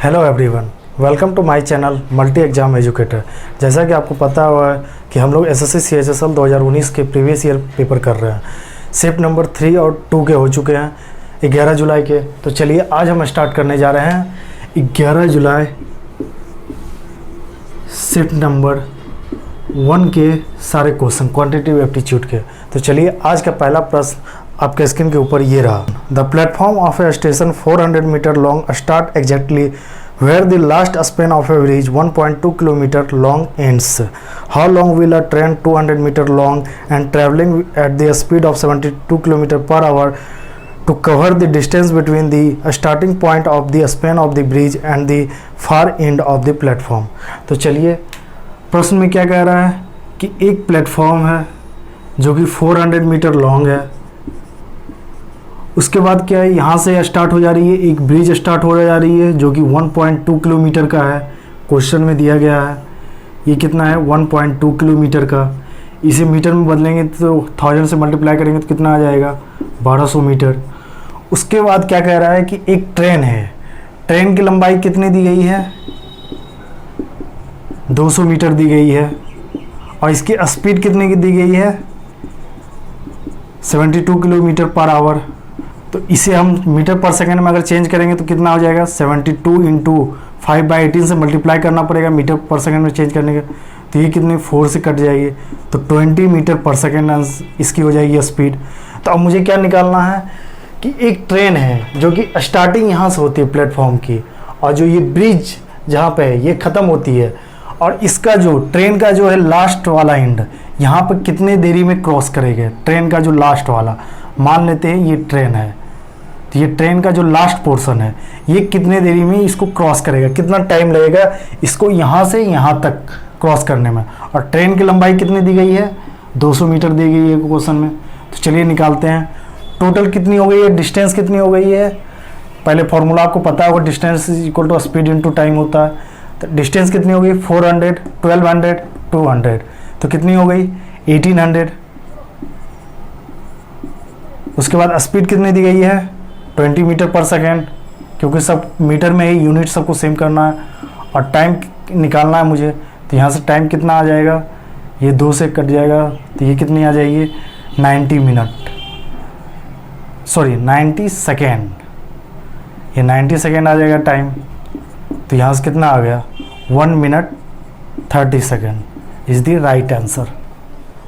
Hello everyone, welcome to my channel multi exam educator. जैसा कि आपको पता हुआ है कि हम लोग एसएससी सीएचएसएल 2019 के प्रीवियस ईयर पेपर कर रहे हैं। शिफ्ट नंबर 3 और 2 के हो चुके हैं 11 जुलाई के। तो चलिए आज हम स्टार्ट करने जा रहे हैं 11 जुलाई शिफ्ट नंबर 1 के सारे क्वेश्चन क्वांटिटेटिव एप्टीट्यूड के। तो चलिए आज का पहला प्रश्न आपके स्क्रीन के ऊपर ये रहा। The platform of a station 400 metre long start exactly where the last span of a bridge 1.2 kilometer long ends. How long will a train 200 meter long and traveling at the speed of 72 km per hour to cover the distance between the starting point of the span of the bridge and the far end of the platform? तो चलिए प्रश्न में क्या कह रहा है कि एक प्लेटफॉर्म है जो कि 400 मीटर लॉन्ग है। उसके बाद क्या है, यहाँ से स्टार्ट हो जा रही है, एक ब्रिज स्टार्ट हो जा रही है जो कि 1.2 किलोमीटर का है। क्वेश्चन में दिया गया है ये कितना है, 1.2 किलोमीटर का। इसे मीटर में बदलेंगे तो 1000 से मल्टीप्लाई करेंगे तो कितना आ जाएगा, 1200 मीटर। उसके बाद क्या कह रहा है कि एक ट्रेन है, ट्रेन की लंबाई कितनी दी गई है, 200 मीटर दी गई है और इसकी स्पीड कितने की दी गई है, 72 किलोमीटर पर आवर। तो इसे हम मीटर पर सेकेंड में अगर चेंज करेंगे तो कितना हो जाएगा, 72 इंटू 5/18 से मल्टीप्लाई करना पड़ेगा मीटर पर सेकेंड में चेंज करने का। तो ये कितने 4 से कट जाएगी तो 20 मीटर पर सेकेंड इसकी हो जाएगी स्पीड। तो अब मुझे क्या निकालना है कि एक ट्रेन है जो कि स्टार्टिंग यहाँ से होती है प्लेटफॉर्म की, और जो ये ब्रिज जहाँ पे है ये ख़त्म होती है, और इसका जो ट्रेन का जो है लास्ट वाला एंड यहाँ पर कितने देरी में क्रॉस करेगा। ट्रेन का जो लास्ट वाला मान लेते हैं ये ट्रेन है, तो ये ट्रेन का जो लास्ट पोर्शन है ये कितने देरी में इसको क्रॉस करेगा, कितना टाइम लगेगा इसको यहाँ से यहाँ तक क्रॉस करने में। और ट्रेन की लंबाई कितनी दी गई है, 200 मीटर दी गई है क्वेश्चन में। तो चलिए निकालते हैं टोटल कितनी हो गई है, डिस्टेंस कितनी हो गई है। पहले फॉर्मूला आपको पता होगा, distance equal to speed into time होता है। तो डिस्टेंस कितनी हो गई, 400, 1200, 200, तो कितनी हो गई 1800। उसके बाद स्पीड कितनी दी गई है, 20 मीटर पर सेकेंड, क्योंकि सब मीटर में ही यूनिट सबको सेम करना है। और टाइम निकालना है मुझे, तो यहाँ से टाइम कितना आ जाएगा, ये 2 से कट जाएगा तो ये कितनी आ जाएगी 90 मिनट, सॉरी 90 सेकेंड, ये 90 सेकेंड आ जाएगा टाइम। तो यहाँ से कितना आ गया 1 minute 30 second is the right answer.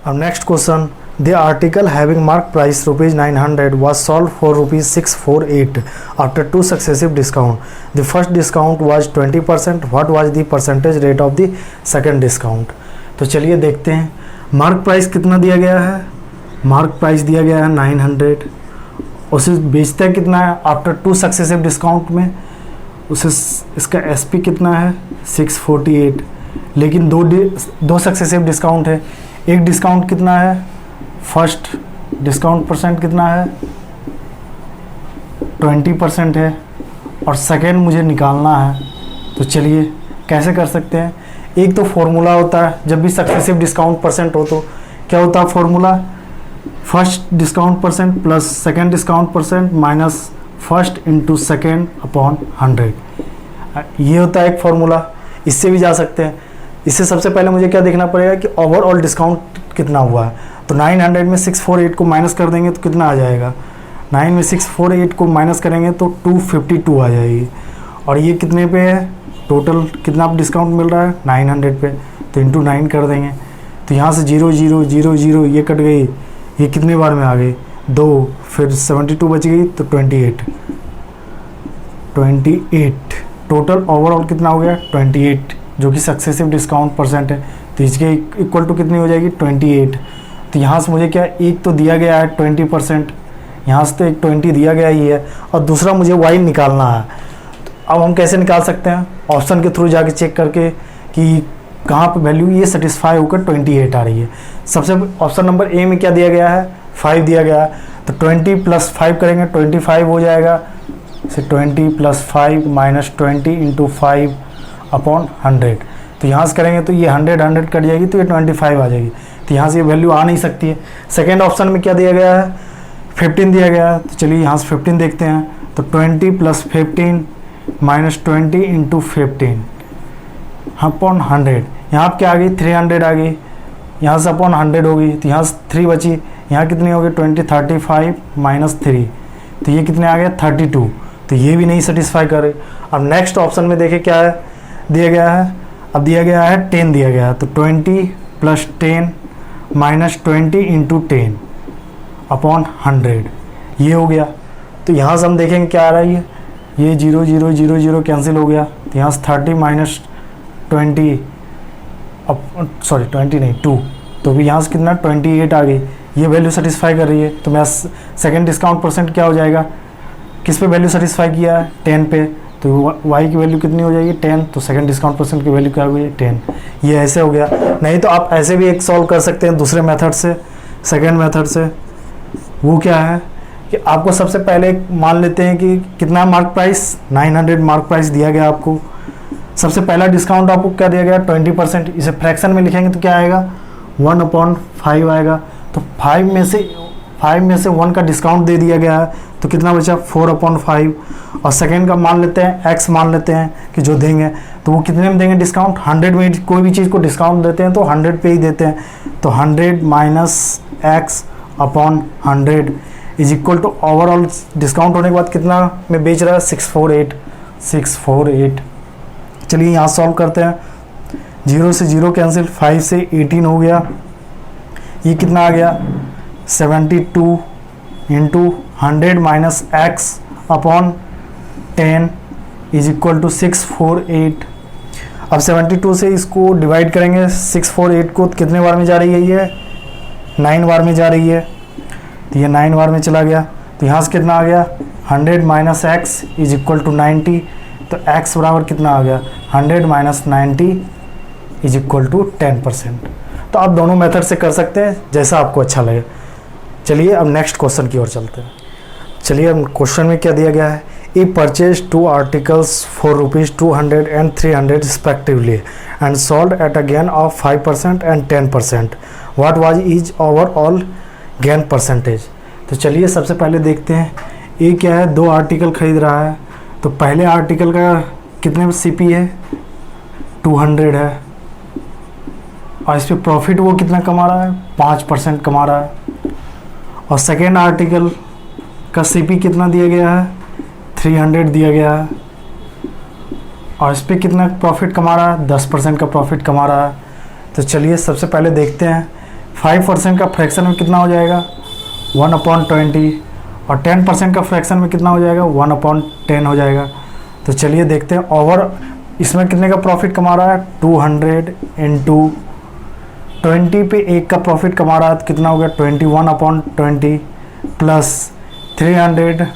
अब next question, The article having mark price ₹900 was sold for ₹648 after 2 successive discount. The first discount was 20%. What was the percentage rate of the second discount? तो चलिए देखते हैं mark price कितना दिया गया है। Mark price दिया गया है 900, उसे बेचता है कितना है आफ्टर 2 सक्सेसिव डिस्काउंट में, उसे इसका एसपी कितना है 648, लेकिन दो सक्सेसिव डिस्काउंट है। एक डिस्काउंट कितना है, फर्स्ट डिस्काउंट परसेंट कितना है 20% है, और सेकेंड मुझे निकालना है। तो चलिए कैसे कर सकते हैं, एक तो फॉर्मूला होता है जब भी सक्सेसिव डिस्काउंट परसेंट हो तो क्या होता है formula, first discount percent plus second discount percent minus first into second upon 100। ये होता है एक फॉर्मूला। इससे भी जा सकते हैं। इससे सबसे पहले मुझे क्या देखना पड़ेगा कि ओवरऑल डिस्काउंट कितना हुआ है। तो 900 में 648 को माइनस कर देंगे तो कितना आ जाएगा, 9 में 648 को माइनस करेंगे तो 252 आ जाएगी। और ये कितने पे है, टोटल कितना डिस्काउंट मिल रहा है 900 पे, तो इंटू 9 कर देंगे। तो यहाँ से 0 0 0 0 ये कट गई, ये कितने बार में आ गई 2, फिर 72 बच गई तो 28 टोटल ओवरऑल कितना हो गया 28, जो कि सक्सेसिव डिस्काउंट परसेंट है। तो इसके इक्वल टू कितनी हो जाएगी 28। तो यहाँ से मुझे क्या, एक तो दिया गया है 20%, यहाँ से तो एक 20 दिया गया ही है, और दूसरा मुझे वाई निकालना है। तो अब हम कैसे निकाल सकते हैं, ऑप्शन के थ्रू जाके चेक करके कि कहाँ पे वैल्यू ये सेटिस्फाई होकर 28 आ रही है। सबसे ऑप्शन नंबर ए में क्या दिया गया है, 5 दिया गया है। तो 20 + 5 करेंगे 25 हो जाएगा, से 20 + 5 माइनस 20 इंटू 5 अपॉन 100। तो यहाँ से करेंगे तो ये 100 कट जाएगी तो ये 25 आ जाएगी। तो यहाँ से ये वैल्यू आ नहीं सकती है। सेकेंड ऑप्शन में क्या दिया गया है, 15 दिया गया है। तो चलिए यहाँ से 15 देखते हैं। तो 20 + 15 -20 इंटू 15 अपॉन 100। यहाँ क्या आ गई 300 आ गई, यहाँ से अपॉन 100 होगी, तो यहाँ से 3 बची, यहाँ कितनी होगी 20 35 -3, तो ये कितने आ गए 32। तो ये भी नहीं सेटिस्फाई करे। अब नेक्स्ट ऑप्शन में देखें क्या है दिया गया है, अब दिया गया है 10 दिया गया है, तो 20 + 10 -20 इंटू 10 अपॉन 100 ये हो गया। तो यहाँ से हम देखेंगे क्या आ रहा है, ये 0 0 0 0 कैंसिल हो गया, तो यहाँ से 30 -20 सॉरी 20 नहीं 2, तो भी यहाँ से कितना 28 आ गई, ये वैल्यू सेटिस्फाई कर रही है। तो मेरा सेकंड डिस्काउंट परसेंट क्या हो जाएगा, किस पे वैल्यू सेटिस्फाई किया है 10 पे, तो y की वैल्यू कितनी हो जाएगी 10, तो सेकंड डिस्काउंट परसेंट की वैल्यू क्या हो गई 10। ये ऐसे हो गया। नहीं तो आप ऐसे भी एक सॉल्व कर सकते हैं दूसरे मेथड से, सेकंड मेथड से। वो क्या है कि आपको सबसे पहले मान लेते हैं कि कितना मार्क प्राइस 900 मार्क प्राइस दिया गया आपको। सबसे पहला डिस्काउंट आपको क्या दिया गया 20%। इसे फ्रैक्शन में लिखेंगे तो क्या आएगा 1/5 आएगा। तो 5 में से 1 का डिस्काउंट दे दिया गया है, तो कितना बचा 4/5। और सेकेंड का मान लेते हैं x मान लेते हैं कि जो देंगे, तो वो कितने में देंगे डिस्काउंट 100 में। कोई भी चीज़ को डिस्काउंट देते हैं तो 100 पे ही देते हैं, तो 100 - x/100 is equal to overall discount होने के बाद कितना में बेच रहा है 648। चलिए यहाँ सॉल्व करते हैं। 0 से 0 कैंसिल, 5 से 18 हो गया, ये कितना आ गया 72 into 100 - x/10 is equal to 648। अब 72 से इसको डिवाइड करेंगे, 648 को कितने बार में जा रही है, ये 9 बार में जा रही है, तो ये 9 बार में चला गया। तो यहाँ से कितना आ गया 100 - x इज इक्वल टू 90, तो x बराबर कितना आ गया 100 - 90 इज इक्वल टू 10%। तो आप दोनों मेथड से कर सकते हैं जैसा आपको अच्छा लगे। चलिए अब नेक्स्ट क्वेश्चन की ओर चलते हैं। चलिए अब क्वेश्चन में क्या दिया गया है, E purchase 2 articles for ₹200 and 300 respectively and sold at a gain of 5% and 10%। What was is overall gain percentage. तो चलिए सबसे पहले देखते हैं, ये क्या है 2 आर्टिकल खरीद रहा है, तो पहले आर्टिकल का कितने में CP है 200 है, और इस पर प्रॉफिट वो कितना कमा रहा है 5% कमा रहा है। और सेकेंड आर्टिकल का CP कितना दिया गया है 300 दिया गया है, और इस पर कितना प्रॉफिट कमा रहा है 10% का प्रॉफिट कमा रहा है। तो चलिए सबसे पहले देखते हैं 5% का फ्रैक्शन में कितना हो जाएगा 1/20, और 10% का फ्रैक्शन में कितना हो जाएगा 1/10 हो जाएगा। तो चलिए देखते हैं ओवर इसमें कितने का प्रॉफिट कमा रहा है 200 इंटू 20 पे 1 का प्रॉफिट कमा रहा है, तो कितना हो गया 21/20 प्लस 300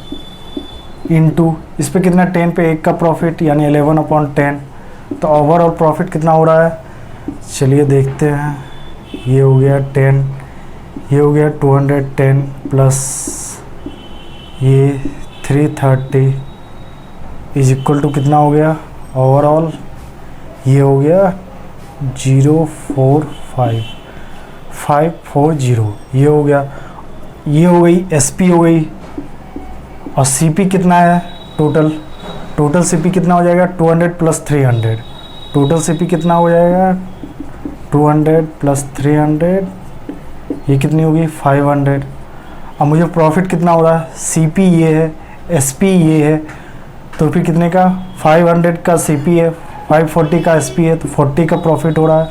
इंटू इस पे कितना 10 पे 1 का प्रॉफिट यानी 11/10। तो ओवरऑल प्रॉफिट कितना हो रहा है, चलिए देखते हैं। ये हो गया 10, ये हो गया 210 प्लस ये 330 इज इक्वल टू कितना हो गया ओवरऑल, ये हो गया 045,540 ये हो गया। ये हो गई SP हो गई, और CP कितना है टोटल CP कितना हो जाएगा 200 प्लस 300, टोटल CP कितना हो जाएगा 200 प्लस 300, ये कितनी होगी 500। अब मुझे प्रॉफिट कितना हो रहा है CP ये है SP ये है, तो फिर कितने का 500 का CP है 540 का SP है, तो 40 का प्रॉफिट हो रहा है।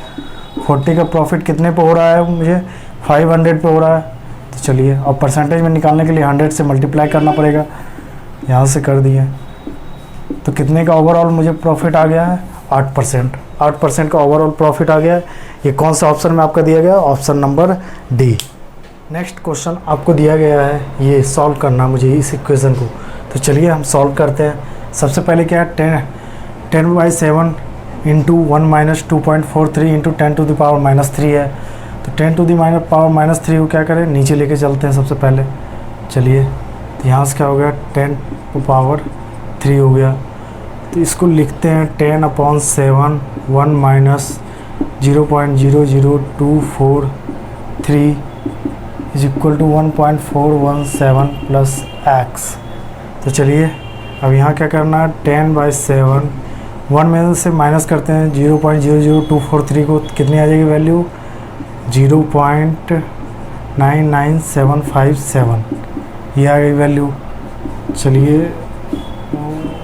40 का प्रॉफिट कितने पे हो रहा है मुझे 500 पे हो रहा है। तो चलिए अब परसेंटेज में निकालने के लिए 100 से मल्टीप्लाई करना पड़ेगा, यहाँ से कर दिए, तो कितने का ओवरऑल मुझे प्रॉफिट आ गया है 8% का ओवरऑल प्रॉफिट आ गया है। ये कौन सा ऑप्शन में आपका दिया गया, option number D। Next question आपको दिया गया है, ये सॉल्व करना मुझे इस इक्वेशन को। तो चलिए हम सॉल्व करते हैं। सबसे पहले क्या है 10/7 इंटू 1 - 2.43 इंटू 10⁻³ है, तो 10⁻³ को क्या करें नीचे लेके चलते हैं सबसे पहले। चलिए तो यहाँ से क्या हो गया 10⁻³ हो गया, तो इसको लिखते हैं 10/7 1 - 0.00243 is equal to 1.417 plus x। तो चलिए अब यहाँ क्या करना है, 10/7, 1 में से माइनस करते हैं 0.00243 को, कितनी आ जाएगी वैल्यू, 0.99757, ये आ गई वैल्यू। चलिए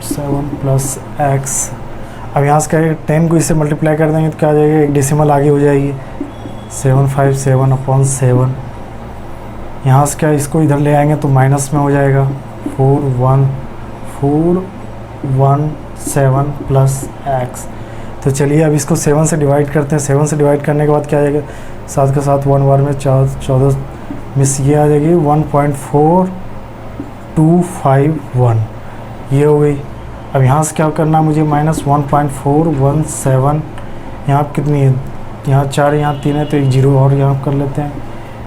7 + x, अब यहाँ से क्या है, 10 को इससे मल्टीप्लाई कर देंगे तो क्या आ जाएगा, एक डेसिमल आगे हो जाएगी, 757/7। यहाँ से क्या, इसको इधर ले आएंगे तो माइनस में हो जाएगा, 4117 + x। तो चलिए अब इसको 7 से डिवाइड करते हैं। 7 से डिवाइड करने के बाद क्या आ जाएगा, 7 के साथ 1 बार में 14 मिस, ये आ जाएगी 1.4251, ये हो गई। अब यहाँ से क्या करना है मुझे, -1.417, यहाँ कितनी है, यहाँ 4 यहाँ 3 है तो एक 0 और यहाँ कर लेते हैं,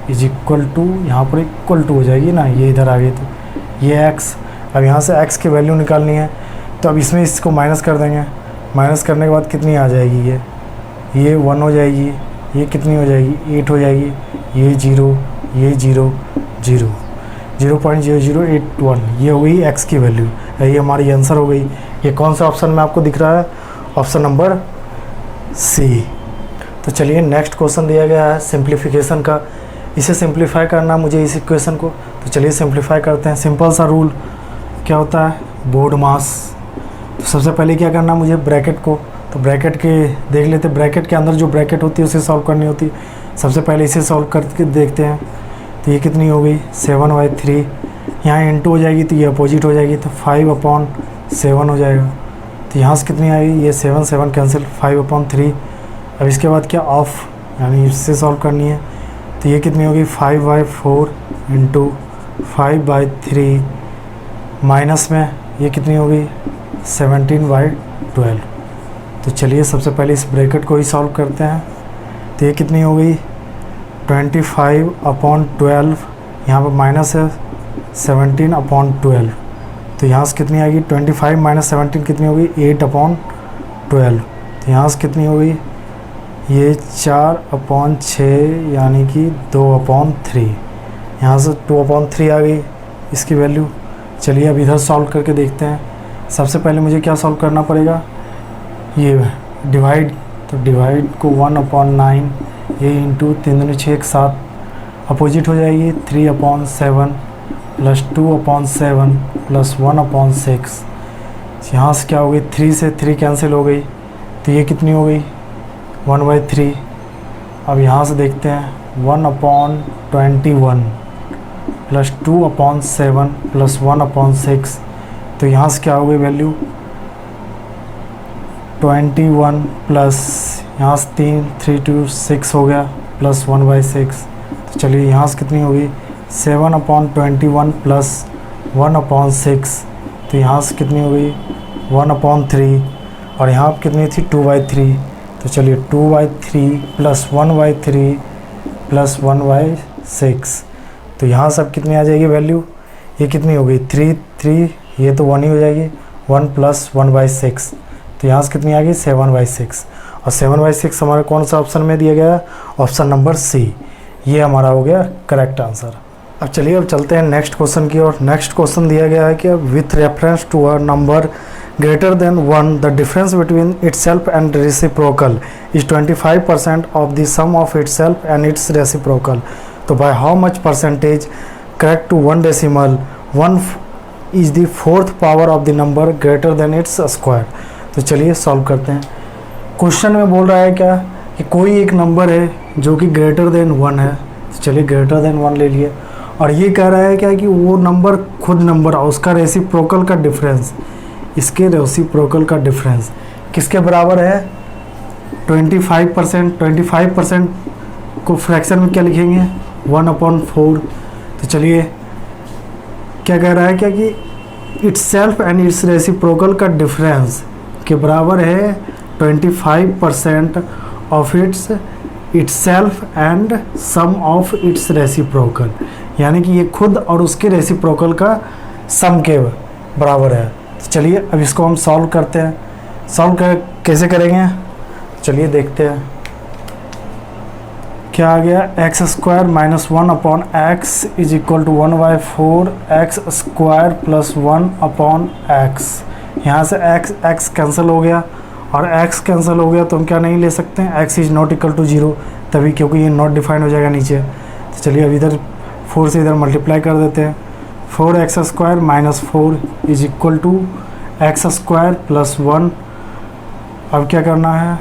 = यहाँ पर इक्वल टू हो जाएगी ना, ये इधर आ गई तो ये x। अब यहाँ से x की वैल्यू निकालनी है तो अब इसमें इसको माइनस कर देंगे। माइनस करने के बाद कितनी आ जाएगी, ये 1 हो जाएगी, ये कितनी हो जाएगी, 8 हो जाएगी, ये 0, ये 0, 0, 0.0081, ये हो गई x की वैल्यू। ये हमारी आंसर हो गई। ये कौन सा ऑप्शन में आपको दिख रहा है, ऑप्शन नंबर सी। तो चलिए नेक्स्ट क्वेश्चन दिया गया है सिंप्लीफिकेशन का, इसे सिंप्लीफाई करना मुझे इस इक्वेशन को। तो चलिए सिंप्लीफाई करते हैं। सिंपल सा रूल क्या होता है, बोर्ड मास। तो सबसे पहले क्या करना मुझे, ब्रैकेट को, तो ब्रैकेट के देख लेते, ब्रैकेट के अंदर जो ब्रैकेट होती है उसे सॉल्व करनी होती है। सबसे पहले इसे सॉल्व करके देखते हैं। तो ये कितनी हो गई, 7/3, यहाँ इंटू हो जाएगी तो ये अपोजिट हो जाएगी, तो 5/7 हो जाएगा। तो यहाँ से कितनी आएगी, ये 7 कैंसिल, 5/3। अब इसके बाद क्या, ऑफ, यानी इससे सॉल्व करनी है। तो ये कितनी होगी, 5/4 इंटू 5/3, माइनस में ये कितनी होगी, 17/12। तो चलिए सबसे पहले इस ब्रैकेट को ही सॉल्व करते हैं। तो ये कितनी हो गई, 25/12, यहाँ पर माइनस है 17/12। तो यहाँ से कितनी आएगी, 25 - 17 कितनी होगी, 8/12। तो यहाँ से कितनी हो गई, ये 4/6 यानी कि 2/3। यहाँ से 2/3 आ गई इसकी वैल्यू। चलिए अब इधर सॉल्व करके देखते हैं। सबसे पहले मुझे क्या सॉल्व करना पड़ेगा, ये डिवाइड, तो डिवाइड को 1/9, ये इंटू 3 दूनी 6 एक साथ अपोजिट हो जाएगी, 3/7 + 2/7 + 1/6। यहाँ से क्या हो गई, 3 से 3 कैंसिल हो गई, तो ये कितनी हो गई, 1/3। अब यहाँ से देखते हैं, 1/21 + 2/7 + 1/6। तो यहाँ से क्या हो गई वैल्यू, 21 प्लस यहाँ से 3 2 6 हो गया, प्लस 1/6। तो चलिए यहाँ से कितनी होगी, 7/21 + 1/6। तो यहाँ से कितनी हो गई, 1/3, और यहाँ पर कितनी थी, 2/3। तो चलिए 2/3 + 1/3 + 1/6। तो यहाँ सब कितनी आ जाएगी वैल्यू, ये कितनी हो गई, 3, ये तो 1 ही हो जाएगी, 1 + 1/6। तो यहाँ से कितनी आ गई, 7/6। और 7/6 हमारे कौन सा ऑप्शन में दिया गया है, ऑप्शन नंबर सी। ये हमारा हो गया करेक्ट आंसर। अब चलिए अब चलते हैं नेक्स्ट क्वेश्चन की ओर। नेक्स्ट क्वेश्चन दिया गया है कि with reference to a number greater than 1, the difference between itself and reciprocal is 25% of the sum of itself and its reciprocal. तो by how much percentage correct to 1 decimal 1 is the fourth power of the number greater than its square. तो चलिए solve करते हैं। Question में बोल रहा है क्या कि कोई एक नंबर है जो कि ग्रेटर देन 1 है। तो चलिए ग्रेटर देन 1 ले लिए, और ये कह रहा है क्या कि वो नंबर खुद नंबर और उसका रेसिप्रोकल का डिफरेंस, इसके रेसिप्रोकल का डिफरेंस किसके बराबर है, 25%। 25% को फ्रैक्शन में क्या लिखेंगे, 1/4। तो चलिए क्या कह रहा है क्या कि its self and its reciprocal का डिफरेंस के बराबर है 25% of its self and sum of its reciprocal, यानी कि ये खुद और उसके रेसिप्रोकल का सम के बराबर है। तो चलिए अब इसको हम सॉल्व करते हैं। कैसे करेंगे, चलिए देखते हैं क्या आ गया, X square minus 1 upon X is equal to 1/4 X square plus 1 upon X. यहाँ से एक्स कैंसिल हो गया और x कैंसिल हो गया तो हम क्या नहीं ले सकते हैं, x is not equal to 0 तभी, क्योंकि ये नॉट डिफाइंड हो जाएगा नीचे। तो चलिए अब इधर 4 से इधर मल्टीप्लाई कर देते हैं। 4x square minus 4 is equal to X square plus 1। अब क्या करना है,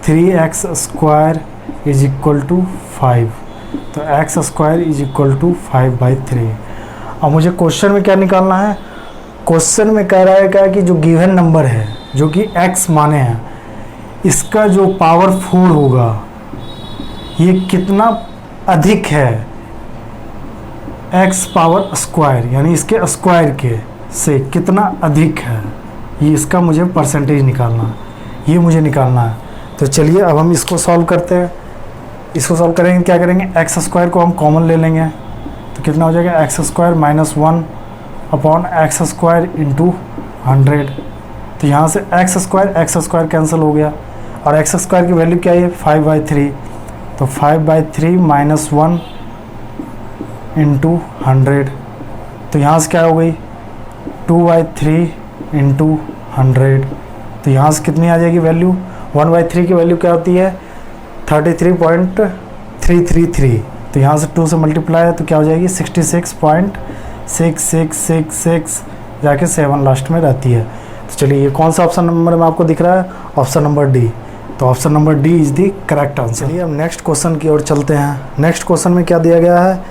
3x square is equal to 5। तो X square is equal to 5/3। अब मुझे क्वेश्चन में क्या निकालना है, क्वेश्चन में कह रहा है क्या कि जो गिवन नंबर है जो कि x माने हैं, इसका जो पावर 4 होगा ये कितना अधिक है x पावर स्क्वायर, यानी इसके स्क्वायर के से कितना अधिक है, ये इसका मुझे परसेंटेज निकालना है, ये मुझे निकालना है। तो चलिए अब हम इसको सॉल्व करते हैं। इसको सॉल्व करेंगे, क्या करेंगे, एक्स स्क्वायर को हम कॉमन ले लेंगे तो कितना हो जाएगा, x square minus 1 upon x square into 100। तो यहाँ से एक्स स्क्वायर कैंसिल हो गया और एक्स स्क्वायर की वैल्यू क्या है, 5/3। तो 5/3 माइनस 1 इंटू 100। तो यहाँ से क्या हो गई, 2/3 इंटू 100। तो यहाँ से कितनी आ जाएगी वैल्यू, 1/3 की वैल्यू क्या होती है, 33.333। तो यहाँ से 2 से मल्टीप्लाई है तो क्या हो जाएगी, 66.6666 जाके 7 लास्ट में रहती है। तो चलिए ये कौन सा ऑप्शन नंबर में आपको दिख रहा है, ऑप्शन नंबर डी। तो option number D is the correct answer. चलिए अब नेक्स्ट क्वेश्चन की ओर चलते हैं। नेक्स्ट क्वेश्चन में क्या दिया गया है,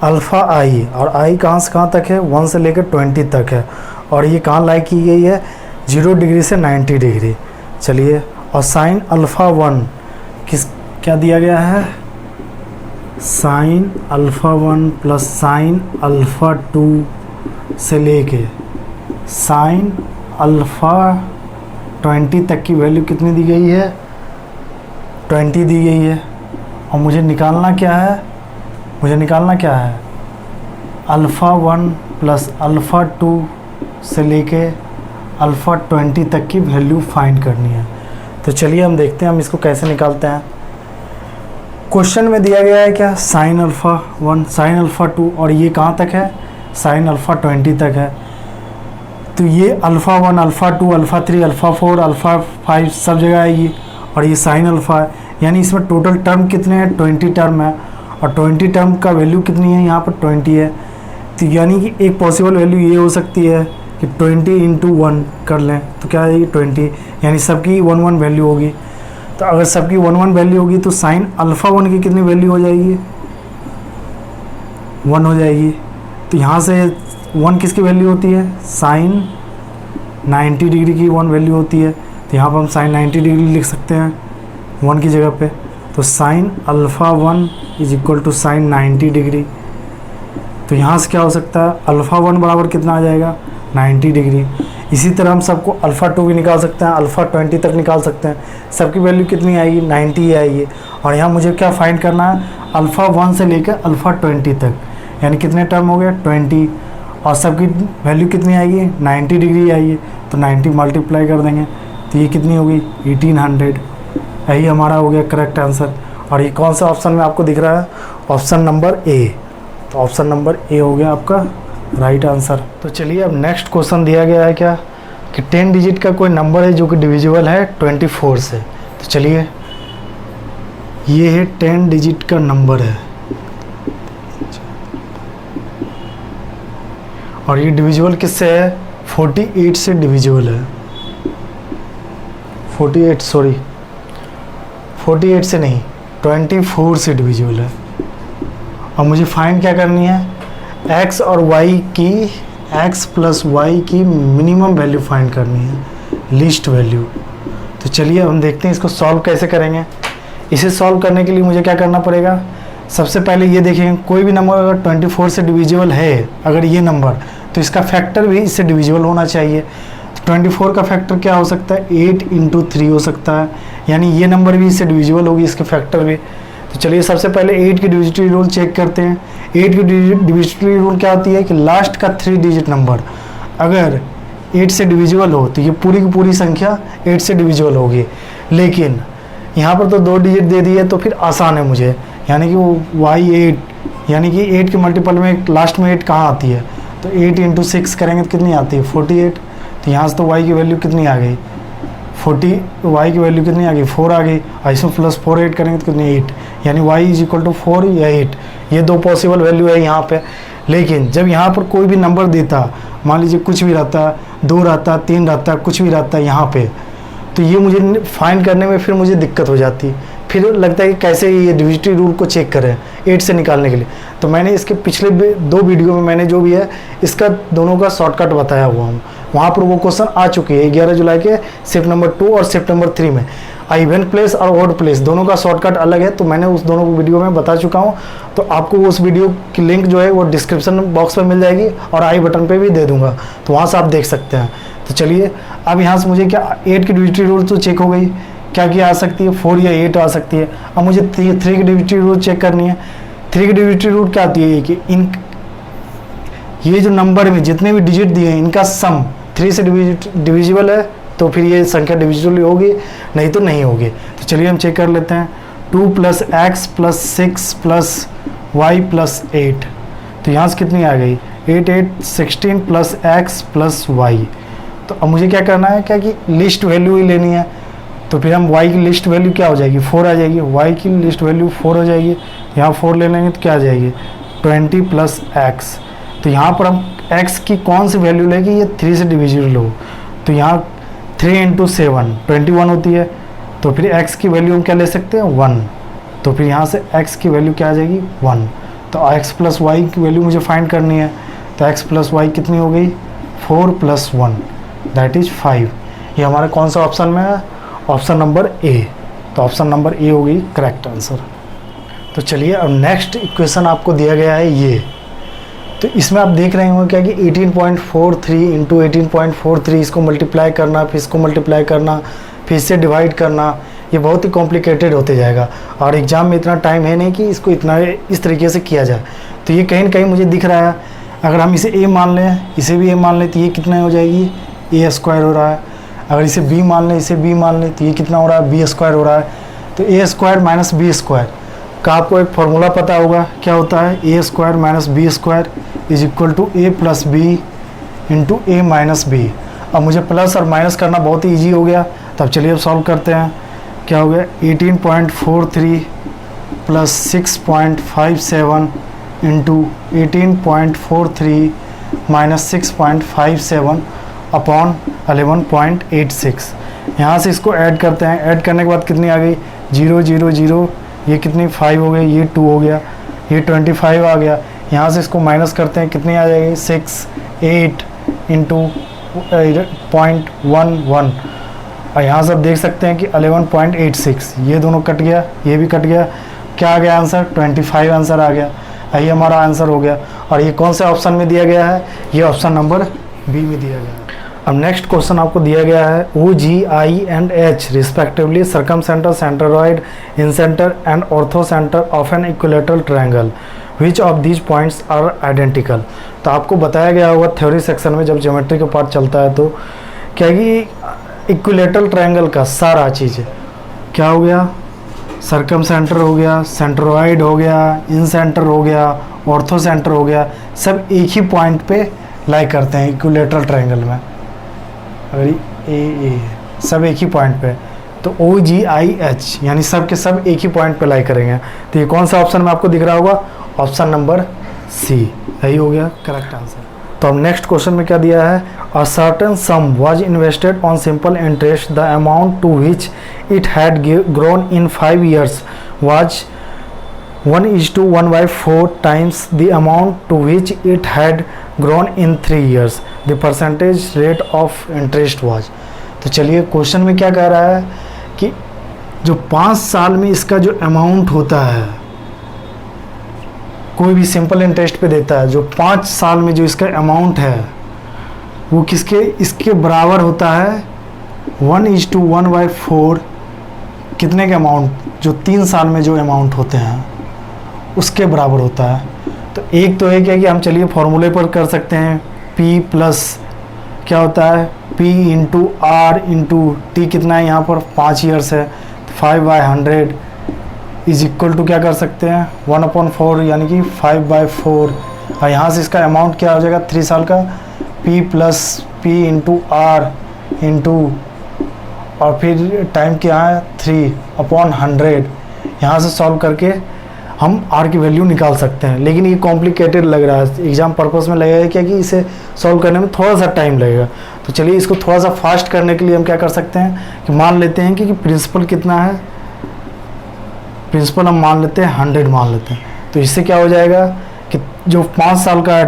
अल्फ़ा आई, और आई कहाँ से कहाँ तक है, 1 से लेकर 20 तक है, और ये कहाँ लाई की गई है, 0 डिग्री से 90 डिग्री। चलिए, और साइन अल्फ़ा 1 क्या दिया गया है, sign alpha 1 plus sine alpha 2 से लेके साइन अल्फ़ा 20 तक की वैल्यू कितनी दी गई है, 20 दी गई है। और मुझे निकालना क्या है, अल्फ़ा 1 प्लस अल्फ़ा 2 से लेके अल्फ़ा 20 तक की वैल्यू फाइंड करनी है। तो चलिए हम देखते हैं हम इसको कैसे निकालते हैं। क्वेश्चन में दिया गया है क्या, साइन अल्फ़ा 1 साइन अल्फ़ा 2, और ये कहाँ तक है, साइन अल्फ़ा 20 तक है। तो ये alpha 1 alpha 2 alpha 3 alpha 4 alpha 5 सब जगह आएगी, और ये साइन अल्फ़ा है, यानी इसमें टोटल टर्म कितने हैं, 20 टर्म है, और 20 टर्म का वैल्यू कितनी है, यहाँ पर 20 है। तो यानी कि एक पॉसिबल वैल्यू ये हो सकती है कि 20 इंटू 1 कर लें तो क्या आएगी 20, यानी सबकी 1 वैल्यू होगी। तो अगर सबकी 1 वैल्यू होगी तो साइन अल्फ़ा 1 की कितनी वैल्यू हो जाएगी, 1 हो जाएगी। तो यहाँ से 1 किसकी वैल्यू होती है, साइन 90 डिग्री की 1 वैल्यू होती है। तो यहाँ पर हम साइन 90 डिग्री लिख सकते हैं 1 की जगह पे। तो sine alpha 1 is equal to sine 90 degree. तो यहाँ से क्या हो सकता है, अल्फ़ा 1 बराबर कितना आ जाएगा, 90 डिग्री। इसी तरह हम सबको अल्फ़ा 2 भी निकाल सकते हैं, अल्फ़ा 20 तक निकाल सकते हैं। सबकी वैल्यू कितनी आएगी, 90 ही आएगी। और यहाँ मुझे क्या फाइंड करना है, अल्फ़ा 1 से लेकर अल्फ़ा 20 तक, यानी कितने टर्म हो गए, 20, और सबकी वैल्यू कितनी आएगी, 90 डिग्री आएगी। तो 90 मल्टीप्लाई कर देंगे तो ये कितनी होगी, 1800। यही हमारा हो गया करेक्ट आंसर। और ये कौन सा ऑप्शन में आपको दिख रहा है, ऑप्शन नंबर ए। तो ऑप्शन नंबर ए हो गया आपका राइट आंसर। तो चलिए अब नेक्स्ट क्वेश्चन दिया गया है क्या, कि 10 डिजिट का कोई नंबर है जो कि डिविजिबल है 24 से। तो चलिए ये है 10 डिजिट का नंबर है, और ये डिविजिबल किससे है, 48 से डिविजिबल है। 48 से नहीं, 24 से डिविजिबल है। और मुझे फाइंड क्या करनी है, x और y की, x प्लस y की मिनिमम वैल्यू फाइंड करनी है, लीस्ट वैल्यू। तो चलिए हम देखते हैं इसको सॉल्व कैसे करेंगे। इसे सॉल्व करने के लिए मुझे क्या करना पड़ेगा, सबसे पहले ये देखें, कोई भी नंबर अगर 24 से डिविजिबल है, अगर ये नंबर, तो इसका फैक्टर भी इससे डिविजिबल होना चाहिए। 24 का फैक्टर क्या हो सकता है, 8 इंटू 3 हो सकता है, यानी ये नंबर भी इससे डिविजिबल होगी, इसके फैक्टर भी। तो चलिए सबसे पहले 8 की डिविजिबिलिटी रूल चेक करते हैं। 8 की डिविजिबिलिटी रूल क्या होती है कि लास्ट का 3 डिजिट नंबर अगर 8 से डिविजिबल हो तो ये पूरी की पूरी संख्या 8 से डिविजिबल होगी। लेकिन यहाँ पर तो 2 डिजिट दे दिए तो फिर आसान है मुझे, यानी कि वो y8, यानी कि 8 के मल्टीपल में लास्ट में 8 कहाँ आती है, तो 8 इंटू 6 करेंगे तो कितनी आती है 48। तो यहाँ से तो y की वैल्यू कितनी आ गई 40, y की वैल्यू कितनी आ गई 4 आ गई, और इसमें प्लस 4 8 करेंगे तो कितनी 8, यानी y इज इक्वल टू 4 या 8। ये 2 पॉसिबल वैल्यू है यहाँ पे। लेकिन जब यहाँ पर कोई भी नंबर देता, मान लीजिए कुछ भी रहता, 2 रहता, 3 रहता, कुछ भी रहता यहाँ पे, तो ये मुझे फाइंड करने में फिर मुझे दिक्कत हो जाती, फिर लगता है कि कैसे ये डिविजिबिलिटी रूल को चेक करें 8 से निकालने के लिए। तो मैंने इसके पिछले 2 वीडियो में मैंने जो भी है इसका दोनों का शॉर्टकट बताया हुआ हूँ, वहाँ पर वो क्वेश्चन आ चुके हैं 11 जुलाई के शिफ्ट नंबर 2 और शिफ्ट नंबर 3 में। इवन प्लेस और ऑड प्लेस दोनों का शॉर्टकट अलग है, तो मैंने उस दोनों वीडियो में बता चुका हूँ। तो आपको उस वीडियो की लिंक जो है वो डिस्क्रिप्शन बॉक्स में मिल जाएगी और आई बटन पे भी दे दूंगा, तो वहाँ से आप देख सकते हैं। तो चलिए अब यहाँ से मुझे क्या 8 की डिविजिबिलिटी रूल तो चेक हो गई, क्या आ सकती है 4 या 8 आ सकती है। अब मुझे 3 की डिविजिबिलिटी रूल चेक करनी है। 3 की डिविजिबिलिटी रूल क्या आती है कि ये जो नंबर में जितने भी डिजिट दिए हैं इनका सम 3 से डिविजिबल है, तो फिर ये संख्या डिविजिबल होगी, नहीं तो नहीं होगी। तो चलिए हम चेक कर लेते हैं। 2 + x + 6 + y + 8, तो यहाँ से कितनी आ गई 8 8 16 + x + y। तो अब मुझे क्या करना है, क्या कि लिस्ट वैल्यू ही लेनी है। तो फिर हम y की लिस्ट वैल्यू क्या हो जाएगी 4 आ जाएगी, y की लिस्ट वैल्यू 4 हो जाएगी। यहाँ 4 ले लेंगे तो क्या आ जाएगी 20 + x। तो यहाँ पर हम x की कौन सी वैल्यू लेंगे, ये 3 से डिविजिबल हो, तो यहाँ 3 × 7 21 होती है। तो फिर x की वैल्यू हम क्या ले सकते हैं 1, तो फिर यहाँ से x की वैल्यू क्या आ जाएगी 1। तो x + y की वैल्यू मुझे फाइंड करनी है, तो x + y कितनी हो गई 4 + 1 दैट इज 5। ये हमारा कौन सा ऑप्शन में है, ऑप्शन नंबर ए। तो ऑप्शन नंबर ए हो गई करेक्ट आंसर। तो चलिए अब नेक्स्ट इक्वेशन आपको दिया गया है ये। तो इसमें आप देख रहे होंगे क्या कि 18.43 इंटू 18.43, इसको मल्टीप्लाई करना, फिर इसको मल्टीप्लाई करना, फिर इससे डिवाइड करना, ये बहुत ही कॉम्प्लिकेटेड होते जाएगा और एग्ज़ाम में इतना टाइम है नहीं कि इसको इतना इस तरीके से किया जाए। तो ये कहीं ना कहीं मुझे दिख रहा है, अगर हम इसे a मान लें, इसे भी a मान लें, तो ये कितना हो जाएगी a² हो रहा है। अगर इसे b मान लें, इसे b मान लें, तो ये कितना हो रहा है b² हो रहा है। तो a² - b² का आपको एक फॉर्मूला पता होगा, क्या होता है a² - b² is equal to a + b into a - b। अब मुझे प्लस और माइनस करना बहुत ही ईजी हो गया, तब चलिए अब सॉल्व करते हैं। क्या हो गया 18.43 + 6.57 इंटू 18.43 - 6.57 अपॉन 11.86। यहाँ से इसको ऐड करते हैं, ऐड करने के बाद कितनी आ गई 0 0 0, ये कितनी 5 हो गई, ये 2 हो गया, ये 25 आ गया। यहाँ से इसको माइनस करते हैं, कितनी आ जाएगी 6 8 इंटू 0.11, और यहाँ से आप देख सकते हैं कि 11.86, ये दोनों कट गया, ये भी कट गया, क्या आ गया आंसर 25 आंसर आ गया। यही हमारा आंसर हो गया। और ये कौन से ऑप्शन में दिया गया है, ये ऑप्शन नंबर बी में दिया गया है। अब नेक्स्ट क्वेश्चन आपको दिया गया है O, G, I and H respectively circumcenter, centroid, incenter and orthocenter of an equilateral triangle. Which of these points are identical? तो आपको बताया गया होगा थ्योरी सेक्शन में जब ज्योमेट्री का पार्ट चलता है, तो क्या कि इक्विलेटरल ट्रायंगल का सारा चीज़ क्या हो गया, सर्कमसेंटर हो गया, सेंट्रोइड हो गया, इंसेंटर हो गया, ऑर्थोसेंटर हो गया, सब एक ही पॉइंट पे लाई करते हैं इक्विलेटरल ट्रायंगल में। अगर ए सब एक ही पॉइंट पे, तो O, G, I, H यानी सब के सब एक ही पॉइंट पे लाई करेंगे। तो ये कौन सा ऑप्शन में आपको दिख रहा होगा, ऑप्शन नंबर सी, यही हो गया करेक्ट आंसर। तो अब नेक्स्ट क्वेश्चन में क्या दिया है, a certain sum was invested on simple interest, the amount to which it had grown in 5 years was 1:1/4 times the amount to which it had grown in 3 years. The percentage rate of interest was. तो चलिए question में क्या कह रहा है कि जो 5 साल में इसका जो अमाउंट होता है, कोई भी सिंपल इंटरेस्ट पे देता है, जो 5 साल में जो इसका अमाउंट है वो इसके बराबर होता है 1:1/4 कितने के अमाउंट, जो 3 साल में जो अमाउंट होते हैं उसके बराबर होता है। तो एक तो एक है कि हम चलिए फॉर्मूले पर कर सकते हैं, P प्लस क्या होता है P into R into T, कितना है यहाँ पर 5 years है, तो 5/100 इज इक्वल टू क्या कर सकते हैं 1/4 यानी कि 5/4। और यहाँ से इसका अमाउंट क्या हो जाएगा 3 साल का P plus P into R into और फिर टाइम क्या है 3/100। यहाँ से सॉल्व करके हम R की वैल्यू निकाल सकते हैं, लेकिन ये कॉम्प्लिकेटेड लग रहा है एग्जाम पर्पस में लगेगा क्या कि इसे सॉल्व करने में थोड़ा सा टाइम लगेगा। तो चलिए इसको थोड़ा सा फास्ट करने के लिए हम क्या कर सकते हैं कि मान लेते हैं कि प्रिंसिपल कितना है, प्रिंसिपल हम मान लेते हैं 100 मान लेते हैं। तो इससे क्या हो जाएगा कि जो 5 साल का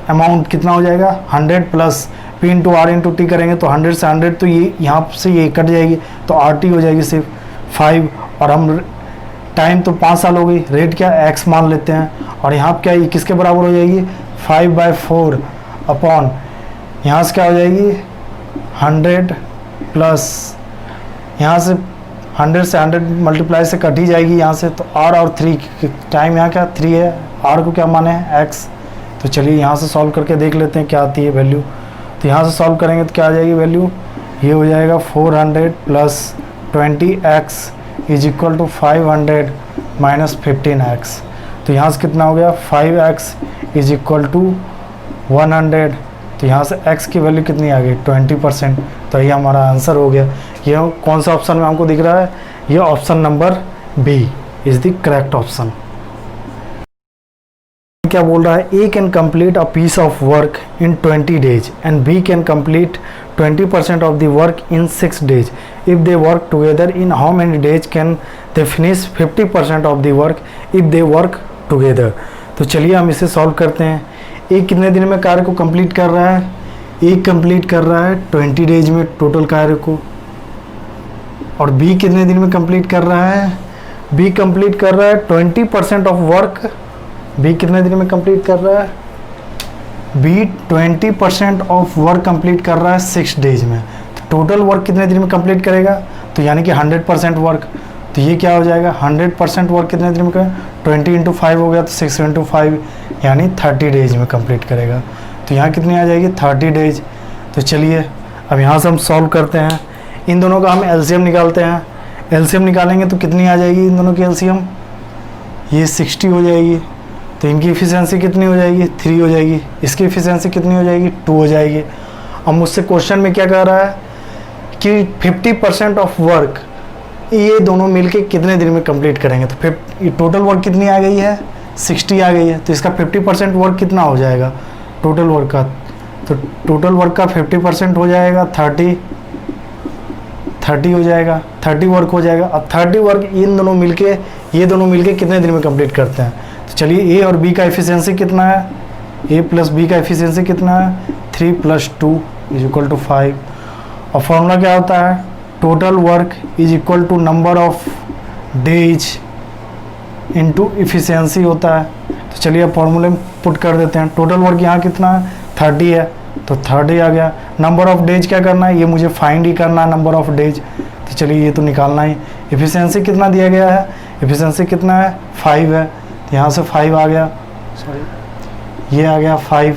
अमाउंट कितना हो जाएगा 100 plus P into R into T करेंगे तो 100 से 100 तो ये यहाँ से ये कट जाएगी तो RT हो जाएगी सिर्फ 5। और हम टाइम तो 5 साल हो गई, रेट क्या x मान लेते हैं और यहाँ क्या ये किसके बराबर हो जाएगी 5/4 अपॉन यहाँ से क्या हो जाएगी 100 प्लस यहाँ से 100 से 100 मल्टीप्लाई से कट ही जाएगी यहाँ से। तो r और 3 टाइम यहाँ क्या 3 है, r को क्या माने है x। तो चलिए यहाँ से सॉल्व करके देख लेते हैं क्या आती है वैल्यू। तो यहाँ से सॉल्व करेंगे तो क्या आ जाएगी वैल्यू, ये हो जाएगा 400 plus 20x is equal to 500 minus 15x। तो यहाँ से कितना हो गया 5x इज इक्वल टू 100। तो यहाँ से x की वैल्यू कितनी आ गई 20%। तो ये हमारा आंसर हो गया। ये कौन सा ऑप्शन में हमको दिख रहा है, ये option number B is the correct option. क्या बोल रहा है, A can complete a piece of work in 20 days and B can complete 20% of the work in 6 days। If they work together in how many days can they finish 50% of the work if they work together. तो चलिए हम इसे solve करते हैं। ए कितने दिन में कार्य को कंप्लीट कर रहा है, ए कंप्लीट कर रहा है 20 days में टोटल कार्य को। और बी कितने दिन में कंप्लीट कर रहा है, बी कंप्लीट कर रहा है 20% ऑफ वर्क। बी कितने दिन में कंप्लीट कर रहा है, बी 20% ऑफ वर्क कंप्लीट कर रहा है 6 days में। तो टोटल वर्क कितने दिन में कंप्लीट करेगा, तो यानी कि 100% वर्क। तो ये क्या हो जाएगा 100% वर्क कितने दिन में करेगा 20 इंटू 5 हो गया तो 6 इंटू 5 यानी 30 days में कंप्लीट करेगा। तो यहाँ कितनी आ जाएगी 30 days। तो चलिए अब यहाँ से हम सॉल्व करते हैं, इन दोनों का हम एलसीएम निकालते हैं। एलसीएम निकालेंगे तो कितनी आ जाएगी इन दोनों की एलसीएम, ये 60 हो जाएगी। तो इनकी एफिशिएंसी कितनी हो जाएगी 3 हो जाएगी, इसकी एफिशिएंसी कितनी हो जाएगी 2 हो जाएगी। अब मुझसे क्वेश्चन में क्या कह रहा है कि 50% ऑफ वर्क ये दोनों मिलके कितने दिन में कंप्लीट करेंगे। तो ये टोटल वर्क कितनी आ गई है 60 आ गई है। तो इसका 50% वर्क कितना हो जाएगा टोटल वर्क का, तो टोटल वर्क का 50% हो जाएगा 30 हो जाएगा, 30 वर्क हो जाएगा। अब 30 वर्क इन दोनों मिलके ये दोनों मिलके कितने दिन में कंप्लीट करते हैं। तो चलिए ए और बी का एफिशिएंसी कितना है, ए प्लस बी का एफिशिएंसी कितना है 3 + 2 इज इक्वल टू 5। और फॉर्मूला क्या होता है total work is equal to number of days into efficiency होता है। तो चलिए अब फॉर्मूले में पुट कर देते हैं। टोटल वर्क यहाँ कितना है 30 है तो 30 आ गया। नंबर ऑफ डेज क्या करना है, ये मुझे फाइंड ही करना है नंबर ऑफ डेज। तो चलिए ये तो निकालना ही। एफिशिएंसी कितना दिया गया है, एफिशिएंसी कितना है 5 है तो यहाँ से 5 आ गया, सॉरी ये आ गया 5।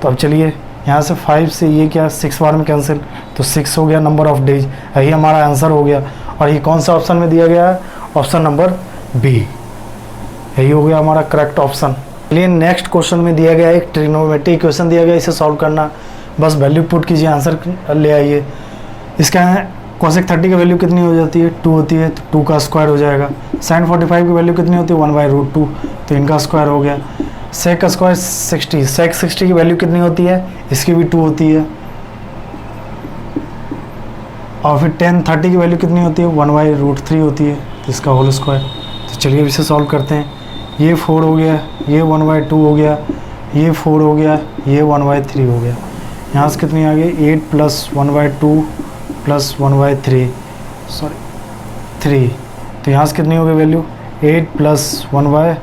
तो अब चलिए यहाँ से 5 से ये क्या 6 बार में कैंसिल तो 6 हो गया नंबर ऑफ डेज। यही हमारा आंसर हो गया। और ये कौन सा ऑप्शन में दिया गया है, ऑप्शन नंबर बी, यही हो गया हमारा करेक्ट ऑप्शन। चलिए नेक्स्ट क्वेश्चन में दिया गया एक ट्रिग्नोमेट्री इक्वेशन दिया गया, इसे सॉल्व करना, बस वैल्यू पुट कीजिए आंसर ले आइए। इसका cosec 30 की वैल्यू कितनी हो जाती है 2 होती है तो 2 का स्क्वायर हो जाएगा। sin 45 की वैल्यू कितनी होती है 1/√2 तो इनका स्क्वायर हो गया। sec का स्क्वायर 60, sec 60 की वैल्यू कितनी होती है, इसकी भी 2 होती है। और फिर tan 30 की वैल्यू कितनी होती है 1/√3 होती है तो इसका होल स्क्वायर। तो चलिए इसे सॉल्व करते हैं। ये 4 हो गया, ये 1/2 हो गया, ये 4 हो गया, ये 1/3 हो गया। यहाँ से कितनी आ गई 8 + 1/2 + 1/3 सॉरी 3। तो यहाँ से कितनी हो गई वैल्यू 8 + 1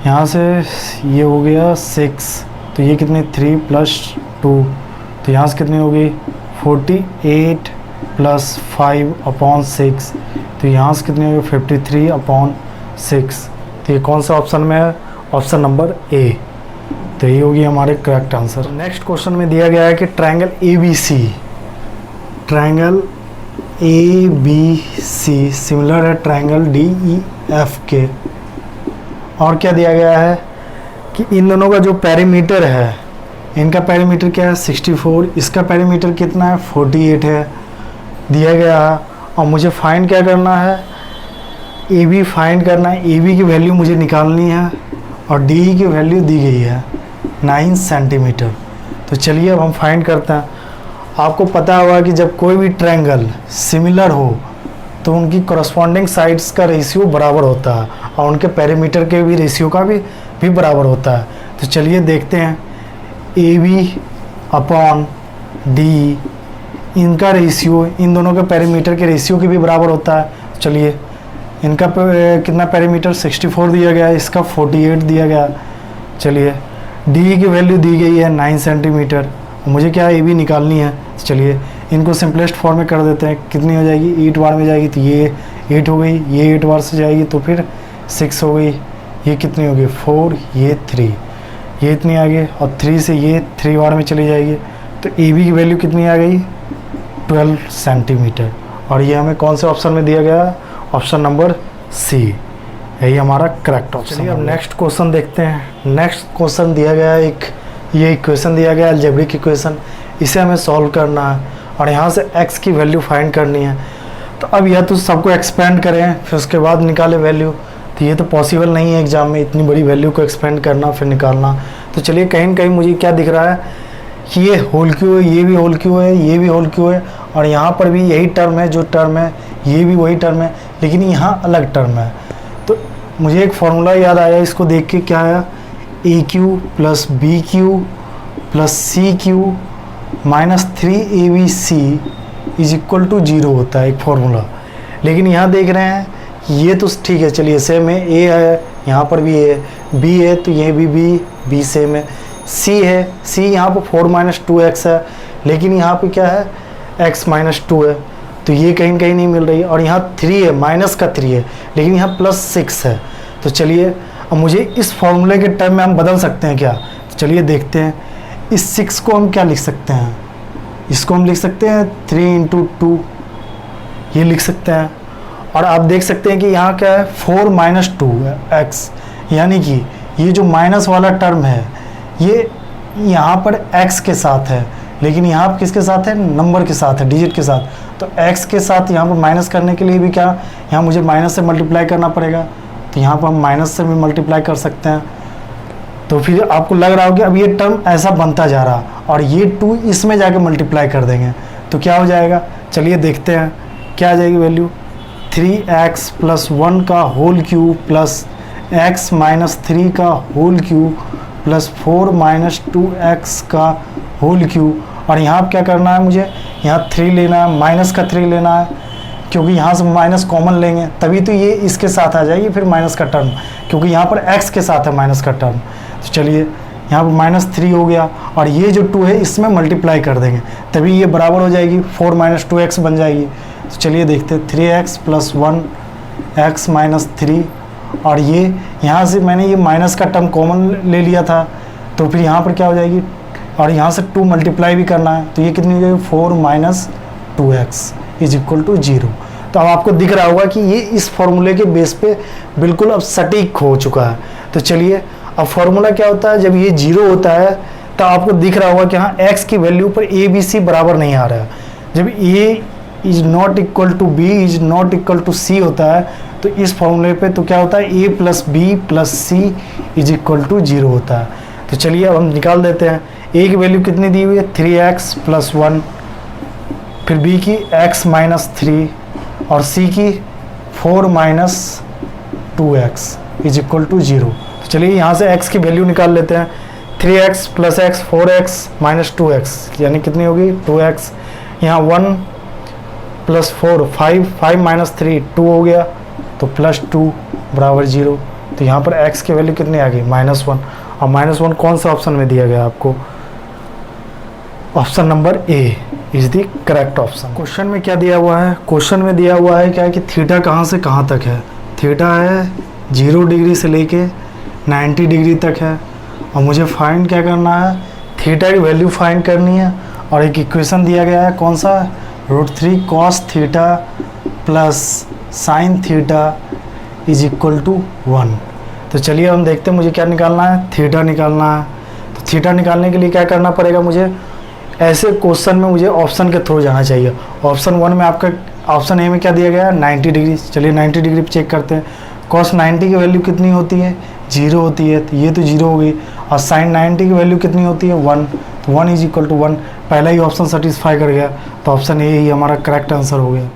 यहाँ से ये हो गया 6 तो ये कितनी 3 + 2 तो यहाँ से कितनी हो गई 48 + 5/6 तो यहाँ से कितनी हो गई 53/6। तो ये कौन सा ऑप्शन में है, ऑप्शन नंबर ए। तो ये होगी हमारे करेक्ट आंसर। नेक्स्ट क्वेश्चन में दिया गया है कि triangle ABC, triangle A B C similar है ट्रायंगल डी ई एफ के। और क्या दिया गया है कि इन दोनों का जो पेरीमीटर है, इनका पेरीमीटर क्या है 64, इसका पेरीमीटर कितना है 48 है दिया गया है। और मुझे फाइंड क्या करना है, ए बी फाइंड करना है। ए बी की वैल्यू मुझे निकालनी है और डी की वैल्यू दी गई है 9 सेंटीमीटर। तो चलिए अब हम फाइंड करते हैं। आपको पता होगा कि जब कोई भी ट्रायंगल सिमिलर हो तो उनकी करस्पॉन्डिंग साइड्स का रेशियो बराबर होता है और उनके पेरीमीटर के भी रेशियो का भी बराबर होता है। तो चलिए देखते हैं, ए बी अपॉन डी इनका रेशियो इन दोनों के पेरीमीटर के रेशियो के भी बराबर होता है। चलिए इनका कितना पेरीमीटर 64 दिया गया है, इसका 48 दिया गया। चलिए डी की वैल्यू दी गई है 9 सेंटीमीटर, मुझे क्या ए बी निकालनी है। चलिए इनको सिंपलेस्ट फॉर्म में कर देते हैं। कितनी हो जाएगी, 8 बार में जाएगी तो ये 8 हो गई, ये 8 बार से जाएगी तो फिर 6 हो गई, ये कितनी होगी 4, ये 3, ये इतनी आ गई और 3 से ये 3 बार में चली जाएगी। तो ए बी की वैल्यू कितनी आ गई 12 सेंटीमीटर। और ये हमें कौन से ऑप्शन में दिया गया, ऑप्शन नंबर सी, यही हमारा करेक्ट ऑप्शन है। अब नेक्स्ट क्वेश्चन देखते हैं। नेक्स्ट क्वेश्चन दिया गया है एक, ये इक्वेशन दिया गया है अलजेब्रिक इक्वेशन, इसे हमें सॉल्व करना है और यहाँ से x की वैल्यू फाइंड करनी है। तो अब यह तो सबको एक्सपेंड करें फिर उसके बाद निकाले वैल्यू, तो ये तो पॉसिबल नहीं है एग्जाम में इतनी बड़ी वैल्यू को एक्सपेंड करना फिर निकालना। तो चलिए कहीं न कहीं मुझे क्या दिख रहा है कि ये होल क्यू है, ये भी होल क्यू है, ये भी होल क्यू है और यहाँ पर भी यही टर्म है, जो टर्म है ये भी वही टर्म है, लेकिन यहाँ अलग टर्म है। तो मुझे एक फॉर्मूला याद आया, इसको देख के क्या आया, a q plus b q plus c q minus 3abc is equal to 0 होता है एक फॉर्मूला। लेकिन यहाँ देख रहे हैं ये तो ठीक है, चलिए सेम है, ए है यहाँ पर भी ए है, बी है तो ये भी बी सेम है, सी है, सी यहाँ पर 4 माइनस 2x है, लेकिन यहाँ पे क्या है x माइनस 2 है, तो ये कहीं न कहीं नहीं मिल रही। और यहाँ 3 है, माइनस का 3 है, लेकिन यहाँ प्लस 6 है। तो चलिए अब मुझे इस फॉर्मूले के टर्म में हम बदल सकते हैं क्या, तो चलिए देखते हैं। इस 6 को हम क्या लिख सकते हैं, इसको हम लिख सकते हैं 3 इंटू 2, ये लिख सकते हैं। और आप देख सकते हैं कि यहाँ क्या है 4 माइनस 2 x, यानी कि ये जो माइनस वाला टर्म है ये यहाँ पर x के साथ है, लेकिन यहाँ पर किसके साथ है, नंबर के साथ है, डिजिट के साथ। तो x के साथ यहाँ पर माइनस करने के लिए भी क्या, यहाँ मुझे माइनस से मल्टीप्लाई करना पड़ेगा, तो यहाँ पर हम माइनस से भी मल्टीप्लाई कर सकते हैं। तो फिर आपको लग रहा होगा अब ये टर्म ऐसा बनता जा रहा और ये 2 इसमें जाके मल्टीप्लाई कर देंगे तो क्या हो जाएगा, चलिए देखते हैं क्या आ जाएगी वैल्यू। 3x प्लस 1 का whole cube plus x minus 3 का whole cube plus 4 minus 2x का होल क्यूब। और यहाँ पर क्या करना है, मुझे यहाँ 3 लेना है, माइनस का 3 लेना है, क्योंकि यहाँ से माइनस कॉमन लेंगे तभी तो ये इसके साथ आ जाएगी फिर माइनस का टर्म, क्योंकि यहाँ पर x के साथ है माइनस का टर्म। तो चलिए यहाँ पर माइनस 3 हो गया और ये जो 2 है इसमें मल्टीप्लाई कर देंगे तभी ये बराबर हो जाएगी, 4 माइनस 2x बन जाएगी। तो चलिए देखते हैं 3x प्लस 1x माइनस 3, और ये यहाँ से मैंने ये माइनस का टर्म कॉमन ले लिया था तो फिर यहाँ पर क्या हो जाएगी, और यहाँ से 2 मल्टीप्लाई भी करना है तो ये कितनी हो जाएगी 4 minus 2x is equal to 0। तो अब आपको दिख रहा होगा कि ये इस फॉर्मूले के बेस पे बिल्कुल अब सटीक हो चुका है। तो चलिए अब फॉर्मूला क्या होता है, जब ये 0 होता है तो आपको दिख रहा होगा कि हाँ x की वैल्यू पर a b c बराबर नहीं आ रहा है। जब a is not equal to b is not equal to c होता है तो इस फॉर्मूले पे तो क्या होता है a plus B plus C is equal to 0 होता है। तो चलिए अब हम निकाल देते हैं। a की वैल्यू कितनी दी हुई है 3x प्लस 1, फिर b की x माइनस 3 और c की 4 minus 2x is equal to 0। चलिए यहाँ से x की वैल्यू निकाल लेते हैं। 3x plus x 4x minus 2x यानी कितनी होगी 2x। यहाँ 1 प्लस 4 5 माइनस 3 2 हो गया तो प्लस 2 बराबर 0। तो यहाँ पर x की वैल्यू कितनी आ गई -1, और -1 कौन सा ऑप्शन में दिया गया आपको, option number A is the correct option. Question में क्या दिया हुआ है, क्वेश्चन में दिया हुआ है क्या है कि थीटा कहाँ से कहाँ तक है, थीटा है 0 डिग्री से लेके 90 डिग्री तक है और मुझे फाइंड क्या करना है, थीटा की वैल्यू फाइंड करनी है। और एक इक्वेशन दिया गया है, कौन सा, √3 cos theta plus sine theta is equal to 1। तो चलिए हम देखते हैं मुझे क्या निकालना है, थीटा निकालना है। तो थीटा निकालने के लिए क्या करना पड़ेगा मुझे, ऐसे क्वेश्चन में मुझे ऑप्शन के थ्रू जाना चाहिए। ऑप्शन 1 में आपका ऑप्शन ए में क्या दिया गया है, 90 डिग्री। चलिए 90 डिग्री पे चेक करते हैं। cos 90 की वैल्यू कितनी होती है, 0 होती है, तो ये तो 0 हो गई। और sin 90 की वैल्यू कितनी होती है, 1, तो 1 इज इक्वल टू 1। पहला ही ऑप्शन सेटिस्फाई कर गया, तो ऑप्शन ए ही हमारा करेक्ट आंसर हो गया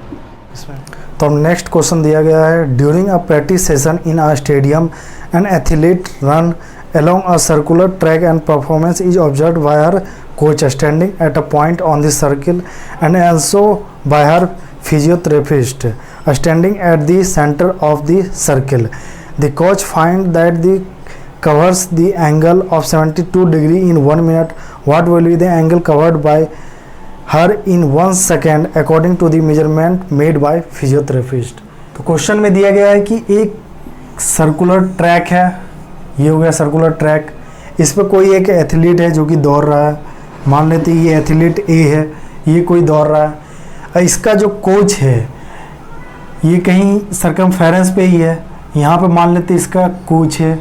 इसमें। तो नेक्स्ट क्वेश्चन दिया गया है, during a practice session in a stadium an athlete run along a circular track and performance is observed by her coach standing at a point on the circle and also by her physiotherapist standing at the center of the circle. The coach finds that the covers the angle of 72 degree in 1 minute. What will be the angle covered by her in 1 second according to the measurement made by physiotherapist? तो question में दिया गया है कि एक circular track है, ये हो गया सर्कुलर ट्रैक। इस पर कोई एक एथलीट है जो कि दौड़ रहा है। मान लेते हैं ये एथलीट ए है, ये कोई दौड़ रहा है। इसका जो कोच है ये कहीं सरकमफेरेंस पे ही है, यहाँ पे मान लेते इसका कोच है,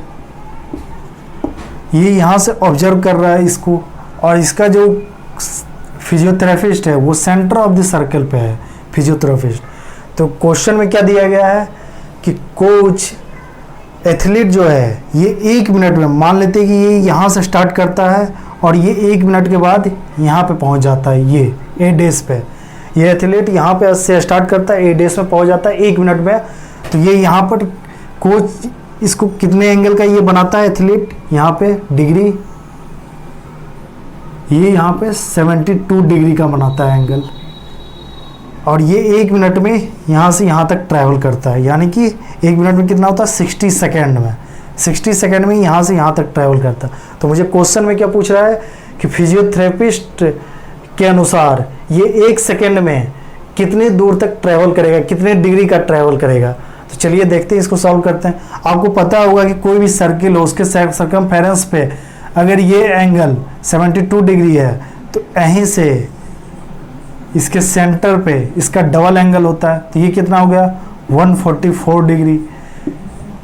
ये यहाँ से ऑब्जर्व कर रहा है इसको। और इसका जो फिजियोथेरेपिस्ट है वो सेंटर ऑफ द सर्कल पे है, फिजियोथेरेपिस्ट। तो क्वेश्चन में क्या दिया गया है कि कोच एथलीट जो है ये 1 मिनट में, मान लेते हैं कि ये यहाँ से स्टार्ट करता है और ये 1 मिनट के बाद यहाँ पे पहुँच जाता है, ये ए डेस पे। ये एथलीट यहाँ पे से स्टार्ट करता है, ए डेस में पहुँच जाता है 1 मिनट में। तो ये यहाँ पर कोच इसको कितने एंगल का ये बनाता है एथलीट, यहाँ पे डिग्री, ये यहाँ पे 72 डिग्री का बनाता है एंगल। और ये 1 मिनट में यहाँ से यहाँ तक ट्रैवल करता है, यानी कि 1 मिनट में कितना होता है, 60 सेकेंड में। 60 सेकेंड में यहाँ से यहाँ तक ट्रैवल करता है। तो मुझे क्वेश्चन में क्या पूछ रहा है कि फिजियोथेरेपिस्ट के अनुसार ये 1 सेकेंड में कितने दूर तक ट्रैवल करेगा, कितने डिग्री का ट्रैवल करेगा। तो चलिए देखते हैं, इसको सॉल्व करते हैं। आपको पता होगा कि कोई भी सर्किल हो उसके सर्कमफेरेंस पे अगर ये एंगल 72 डिग्री है तो यहीं से इसके सेंटर पे इसका डबल एंगल होता है। तो ये कितना हो गया, 144 डिग्री।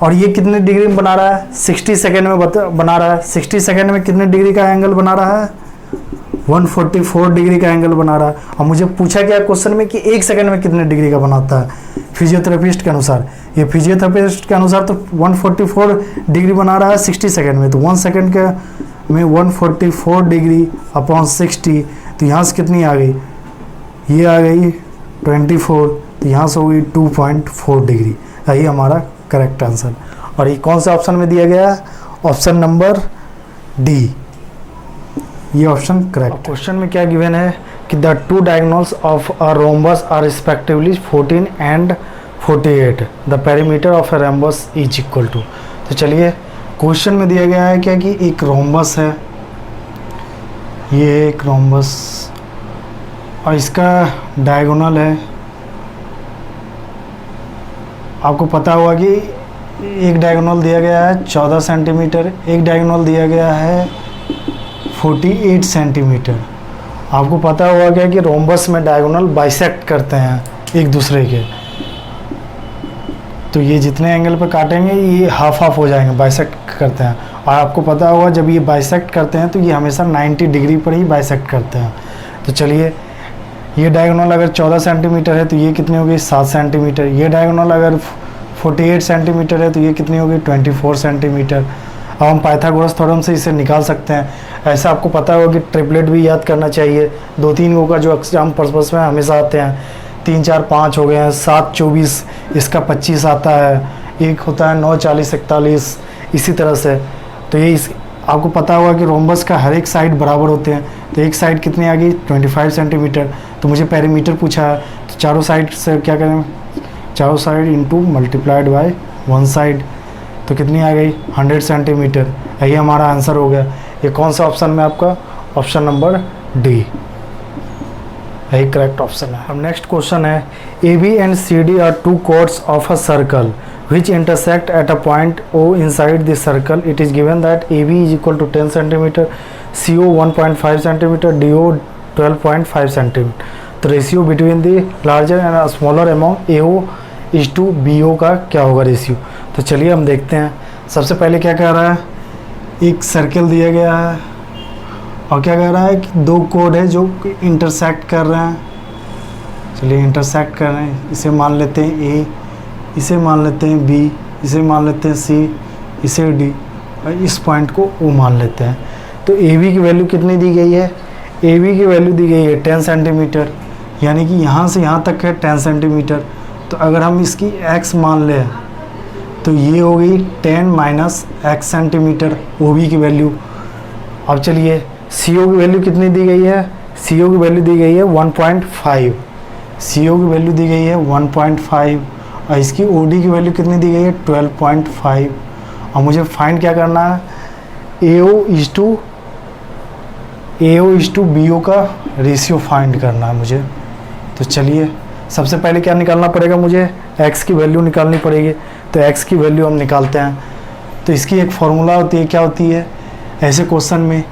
और ये कितने डिग्री में बना रहा है, 60 सेकेंड में बना रहा है। 60 सेकेंड में कितने डिग्री का एंगल बना रहा है, 144 डिग्री का एंगल बना रहा है। और मुझे पूछा गया क्वेश्चन में कि 1 सेकेंड में कितने डिग्री का बनाता है फिजियोथेरेपिस्ट के अनुसार। ये फिजियोथेरेपिस्ट के अनुसार तो 144 डिग्री बना रहा है 60 सेकेंड में। तो 1 सेकेंड के में 144 डिग्री अपॉन 60, तो यहाँ से कितनी आ गई, ये आ गई 24, तो यहाँ से हो गई 2.4 डिग्री। यही हमारा करेक्ट आंसर। और ये कौन सा ऑप्शन में दिया गया है, ऑप्शन नंबर डी, ये ऑप्शन करेक्ट। क्वेश्चन में क्या गिवन है कि the 2 diagonals of a rhombus are respectively 14 and 48, the perimeter of a rhombus is equal to. तो चलिए क्वेश्चन में दिया गया है क्या कि एक रोम्बस है, ये एक रोम्बस और इसका डायगोनल है। आपको पता होगा कि एक डायगोनल दिया गया है 14 सेंटीमीटर, एक डायगोनल दिया गया है 48 सेंटीमीटर। आपको पता होगा क्या कि रोम्बस में डायगोनल बाइसेक्ट करते हैं एक दूसरे के, तो ये जितने एंगल पे काटेंगे ये हाफ हाफ हो जाएंगे, बाइसेक्ट करते हैं। और आपको पता होगा जब ये बाइसेक्ट करते हैं तो ये हमेशा 90 डिग्री पर ही बाइसेक्ट करते हैं। तो चलिए ये डायगोनल अगर 14 सेंटीमीटर है तो ये कितनी होगी, 7 सेंटीमीटर। ये डायगोनल अगर 48 सेंटीमीटर है तो ये कितनी होगी, 24 सेंटीमीटर। अब हम पाइथागोरस थ्योरम से इसे निकाल सकते हैं। ऐसा आपको पता होगा कि ट्रिपलेट भी याद करना चाहिए, 2-3 गो का जो एग्जाम पर्पस में हमेशा आते हैं। 3, 4, 5 हो गए हैं, 7, 24, इसका 25 आता है, एक होता है 9, 40, 41, इसी तरह से। तो ये आपको पता होगा कि रोम्बस का हर एक साइड बराबर होते हैं। तो एक साइड कितनी आ गई, 25 सेंटीमीटर। तो मुझे पेरीमीटर पूछा है, तो चारों साइड से क्या करें, चारों side into multiplied by 1 side, तो कितनी आ गई, 100 सेंटीमीटर। यही हमारा आंसर हो गया। ये कौन सा ऑप्शन में आपका, ऑप्शन नंबर डी, यही करेक्ट ऑप्शन है। अब नेक्स्ट क्वेश्चन है, A B and C D are 2 chords of a circle which intersect at a point O inside the circle. It is given that AB is equal to 10 cm, CO 1.5 cm, DO 12.5 cm. तो ratio between the larger and smaller amount AO is to BO का क्या होगा ratio. तो चलिए हम देखते हैं। सबसे पहले क्या कह रहा है, एक सर्कल दिया गया है और क्या कह रहा है कि दो कोड है जो इंटरसेक्ट कर रहे हैं। चलिए इंटरसेक्ट कर रहे हैं, इसे मान लेते हैं A, इसे मान लेते हैं B, इसे मान लेते हैं C, इसे D और इस पॉइंट को O मान लेते हैं। तो AB की वैल्यू कितनी दी गई है, AB की वैल्यू दी गई है 10 सेंटीमीटर, यानी कि यहाँ से यहाँ तक है 10 सेंटीमीटर। तो अगर हम इसकी x मान लें तो ये हो गई 10 माइनस x सेंटीमीटर OB की वैल्यू। अब चलिए CO की वैल्यू कितनी दी गई है, CO की वैल्यू दी गई है 1.5, CO की वैल्यू दी गई है 1.5 और इसकी OD की वैल्यू कितनी दी गई है 12.5। और मुझे फाइंड क्या करना है, AO इज टू BO का रेशियो फाइंड करना है मुझे। तो चलिए सबसे पहले क्या निकालना पड़ेगा, मुझे x की वैल्यू निकालनी पड़ेगी। तो x की वैल्यू हम निकालते हैं। तो इसकी एक फार्मूला होती है, क्या होती है ऐसे क्वेश्चन में,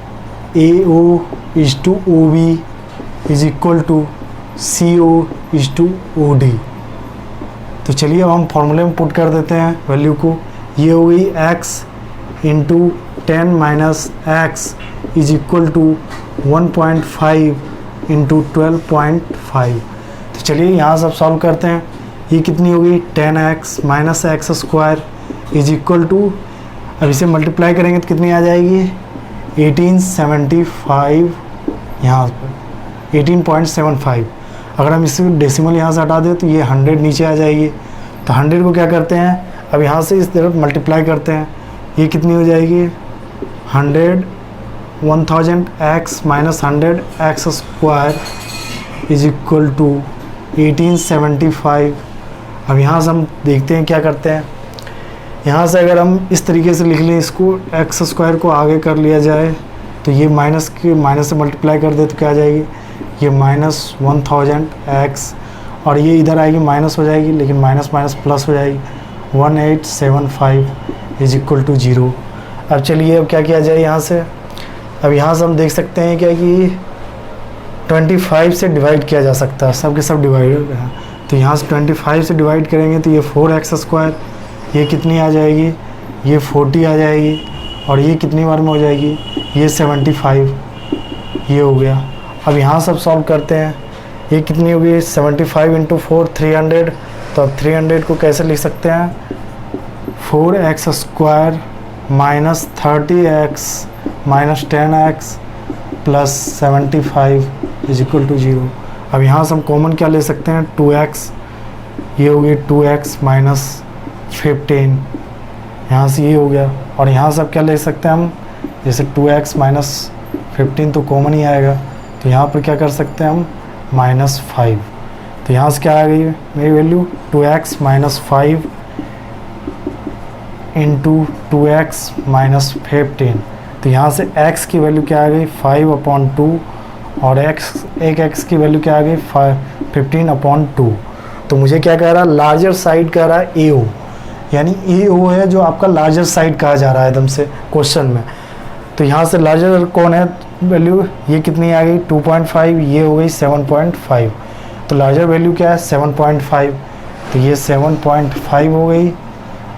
AO is to OB is equal to CO is to OD। तो चलिए अब हम फॉर्मूले में पुट कर देते हैं वैल्यू को। ये हो गई x into 10 minus X is equal to 1.5 into 12.5। तो चलिए यहाँ सब सॉल्व करते हैं। ये कितनी होगी 10x minus X square is equal to, अब इसे मल्टीप्लाई करेंगे तो कितनी आ जाएगी 1875, यहाँ पर 18.75। अगर हम इसे डेसिमल यहाँ से हटा दें तो ये 100 नीचे आ जाएगी। तो 100 को क्या करते हैं, अब यहाँ से इस तरफ मल्टीप्लाई करते हैं। ये कितनी हो जाएगी 1000x minus 100x square is equal to 1875। अब यहाँ से हम देखते हैं क्या करते हैं। यहाँ से अगर हम इस तरीके से लिख लें इसको, x स्क्वायर को आगे कर लिया जाए तो ये माइनस से मल्टीप्लाई कर दे तो क्या आ जाएगी, ये माइनस 1000x और ये इधर आएगी माइनस हो जाएगी, लेकिन माइनस माइनस प्लस हो जाएगी 1875 इज इक्वल टू 0। अब चलिए अब क्या किया जाए यहाँ से, अब यहाँ से हम देख सकते हैं क्या कि 25 से डिवाइड किया जा सकता है, सब के सब डिवाइड है। तो यहाँ से 25 से डिवाइड करेंगे तो ये 4x स्क्वायर, ये कितनी आ जाएगी, ये 40 आ जाएगी और ये कितनी बार में हो जाएगी, ये 75, ये हो गया। अब यहाँ सब सॉल्व करते हैं। ये कितनी होगी 75 इंटू 4 300। तो अब 300 को कैसे लिख सकते हैं, 4x square minus 30x minus 10x plus 75 is equal to 0। अब यहाँ से हम कॉमन क्या ले सकते हैं 2x, ये हो गई 2x माइनस 15, यहाँ से ये हो गया। और यहाँ से अब क्या ले सकते हैं हम, जैसे 2x माइनस 15 तो कॉमन ही आएगा, तो यहाँ पर क्या कर सकते हैं हम -5। तो यहाँ से क्या आ गई मेरी value 2x minus 5 into 2x minus 15। तो यहाँ से x की वैल्यू क्या आ गई 5/2 और एक x की वैल्यू क्या आ गई 15/2। तो मुझे क्या कह रहा है, लार्जर साइड कह रहा है AO, यानी AO है जो आपका लार्जर साइड कहा जा रहा है एकदम से क्वेश्चन में। तो यहाँ से लार्जर कौन है वैल्यू, ये कितनी आ गई 2.5, ये हो गई 7.5। तो लार्जर वैल्यू क्या है 7.5, तो ये 7.5 हो गई।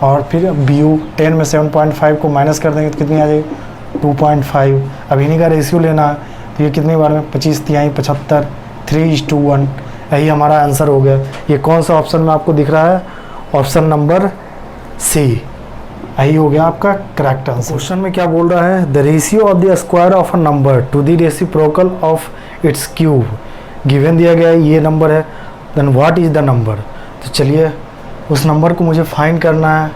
और फिर BO 10 में 7.5 को माइनस कर देंगे तो कितनी आ जाएगी 2.5। अब इन्हीं का रेशियो लेना है, तो ये कितनी बार में 25 तिहाई 75, 3:1, यही हमारा आंसर हो गया। ये कौन सा ऑप्शन में आपको दिख रहा है, ऑप्शन नंबर C, यही हो गया आपका करेक्ट आंसर। क्वेश्चन में क्या बोल रहा है, the ratio of the square of a number to the reciprocal of its cube given दिया गया है, ये नंबर है, then what is the number. तो चलिए उस नंबर को मुझे फाइंड करना है।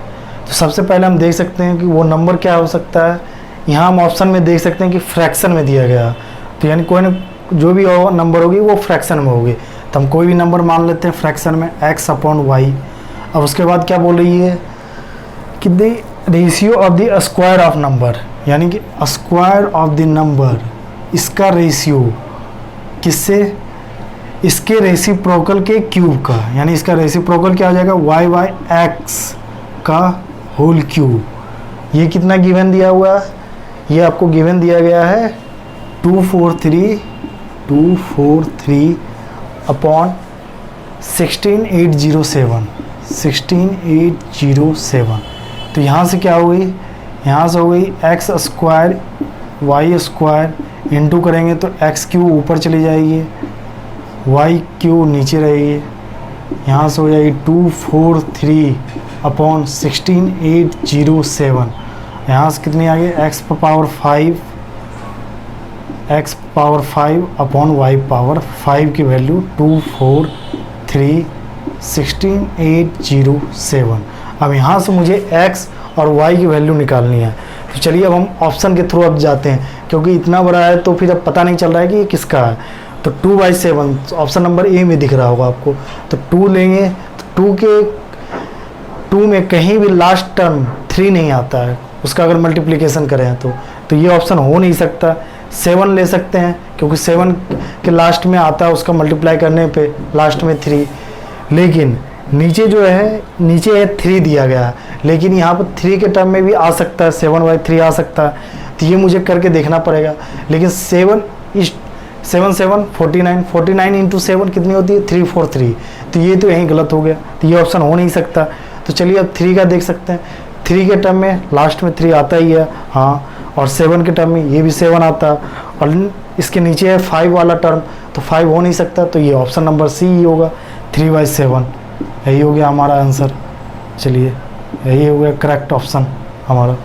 तो सबसे पहले हम देख सकते हैं कि वो नंबर क्या हो सकता है। यहाँ हम ऑप्शन में देख सकते हैं कि फ्रैक्शन में दिया गया, तो यानी कोई न जो भी नंबर होगी वो फ्रैक्शन में होगी। तो हम कोई भी नंबर मान लेते हैं फ्रैक्शन में x/y। अब उसके बाद क्या बोल रही है कि the ratio of the square of number, यानी कि स्क्वायर ऑफ द नंबर, इसका रेशियो किससे, इसके रेसिप्रोकल के क्यूब का, यानी इसका रेसिप्रोकल क्या हो जाएगा y/x का होल क्यूब। ये कितना गिवन दिया हुआ है, ये आपको गिवन दिया गया है 243 अपॉन 16807। तो यहाँ से क्या हो गई, यहाँ से हो गई x square y square into करेंगे तो एक्स क्यू ऊपर चली जाएगी, वाई क्यू नीचे रहेगी, यहाँ से हो जाएगी 243 अपॉन 16807। यहाँ से कितनी आ गई, x power 5 upon y power 5 की वैल्यू 243 अब यहाँ से मुझे x और y की वैल्यू निकालनी है। तो चलिए अब हम ऑप्शन के थ्रू अब जाते हैं, क्योंकि इतना बड़ा है तो फिर अब पता नहीं चल रहा है कि ये किसका है। तो 2/7 ऑप्शन नंबर ए में दिख रहा होगा आपको। तो 2 लेंगे तो 2 में कहीं भी लास्ट टर्म 3 नहीं आता है, उसका अगर मल्टीप्लिकेशन करें तो ये ऑप्शन हो नहीं सकता। 7 ले सकते हैं क्योंकि 7 के लास्ट में आता है, उसका मल्टीप्लाई करने पे लास्ट में 3। लेकिन नीचे जो है, नीचे है 3 दिया गया है, लेकिन यहाँ पर 3 के टर्म में भी आ सकता है, 7/3 आ सकता है। तो ये मुझे करके देखना पड़ेगा। लेकिन 7 49 इंटू 7 कितनी होती है, 343। तो ये तो यहीं गलत हो गया, तो ये ऑप्शन हो नहीं सकता। तो चलिए अब 3 का देख सकते हैं। 3 के टर्म में लास्ट में 3 आता ही है, हाँ, और 7 के टर्म में ये भी 7 आता है, और इसके नीचे है 5 वाला टर्म, तो 5 हो नहीं सकता। तो ये ऑप्शन नंबर सी ही होगा, 3/7। यही हो गया हमारा आंसर। चलिए यही हो गया करेक्ट ऑप्शन हमारा,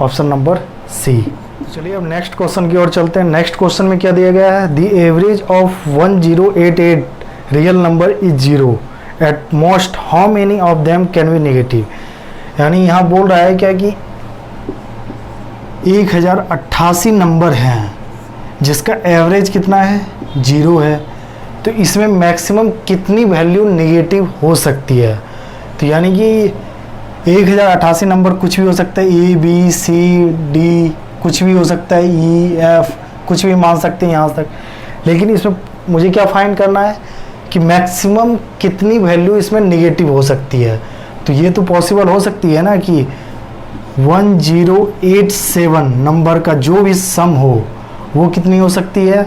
ऑप्शन नंबर सी। चलिए अब नेक्स्ट क्वेश्चन की ओर चलते हैं। नेक्स्ट क्वेश्चन में क्या दिया गया है, the average of 1088 real number is 0, at most how many of them can be negative. यानी यहाँ बोल रहा है क्या कि 1088 नंबर हैं जिसका एवरेज कितना है, 0 है। तो इसमें मैक्सिमम कितनी वैल्यू नेगेटिव हो सकती है। तो यानी कि 1088 नंबर कुछ भी हो सकता है, ए बी सी डी कुछ भी हो सकता है, ई एफ कुछ भी मान सकते हैं यहाँ तक। लेकिन इसमें मुझे क्या फाइंड करना है कि मैक्सिमम कितनी वैल्यू इसमें नेगेटिव हो सकती है। तो ये तो पॉसिबल हो सकती है ना कि 1087 नंबर का जो भी सम हो वो कितनी हो सकती है,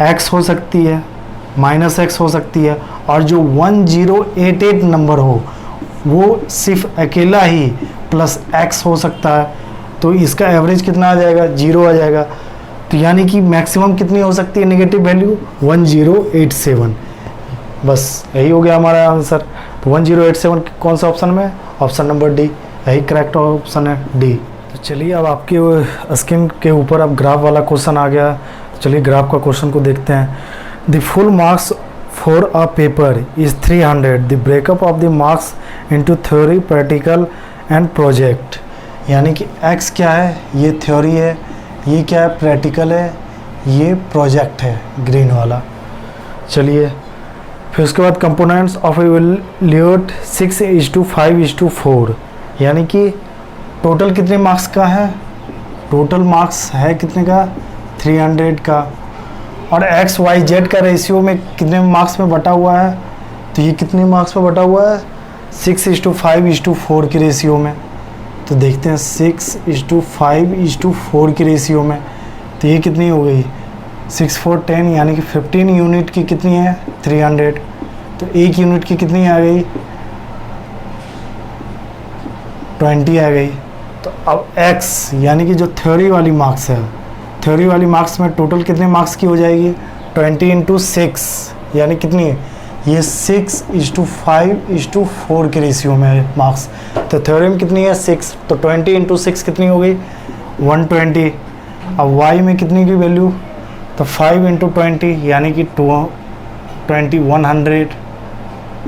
x हो सकती है, -x हो सकती है, और जो 1088 नंबर हो वो सिर्फ अकेला ही +x हो सकता है। तो इसका एवरेज कितना आ जाएगा, 0 आ जाएगा। तो यानी कि मैक्सिमम कितनी हो सकती है नेगेटिव वैल्यू, 1087। बस यही हो गया हमारा आंसर। तो 1087 कौन सा ऑप्शन में, ऑप्शन नंबर डी, यही करेक्ट ऑप्शन है डी। तो चलिए अब आपके स्क्रीन के ऊपर अब ग्राफ वाला क्वेश्चन आ गया। तो चलिए ग्राफ का क्वेश्चन को देखते हैं। The full marks for a paper is 300, the breakup of the marks into theory, practical and project. यानी कि x क्या है, ये थ्योरी है, ये क्या है, प्रैक्टिकल है, ये प्रोजेक्ट है ग्रीन वाला। चलिए फिर उसके बाद कंपोनेंट्स ऑफ इवैल्यूएट 6:5:4। यानी कि टोटल कितने मार्क्स का है, टोटल मार्क्स है कितने का, 300 का। और एक्स वाई जेड का रेशियो में कितने मार्क्स में बटा हुआ है, तो ये कितने मार्क्स में बटा हुआ है, 6:5:4 की रेशियो में। तो देखते हैं 6:5:4 की रेशियो में, तो ये कितनी हो गई, 6 4 10, यानी कि 15 यूनिट की कितनी है, 300। तो 1 यूनिट की कितनी आ गई, 20 आ गई। तो अब x यानी कि जो थ्योरी वाली मार्क्स है, थ्योरी वाली मार्क्स में टोटल कितने मार्क्स की हो जाएगी, 20 × 6, यानी कितनी है, ये 6:5:4 के रेशियो में है मार्क्स। तो थ्योरी में कितनी है, 6, तो 20 × 6 कितनी हो गई, 120। अब y में कितनी की वैल्यू, तो 5 × 20 यानी कि 100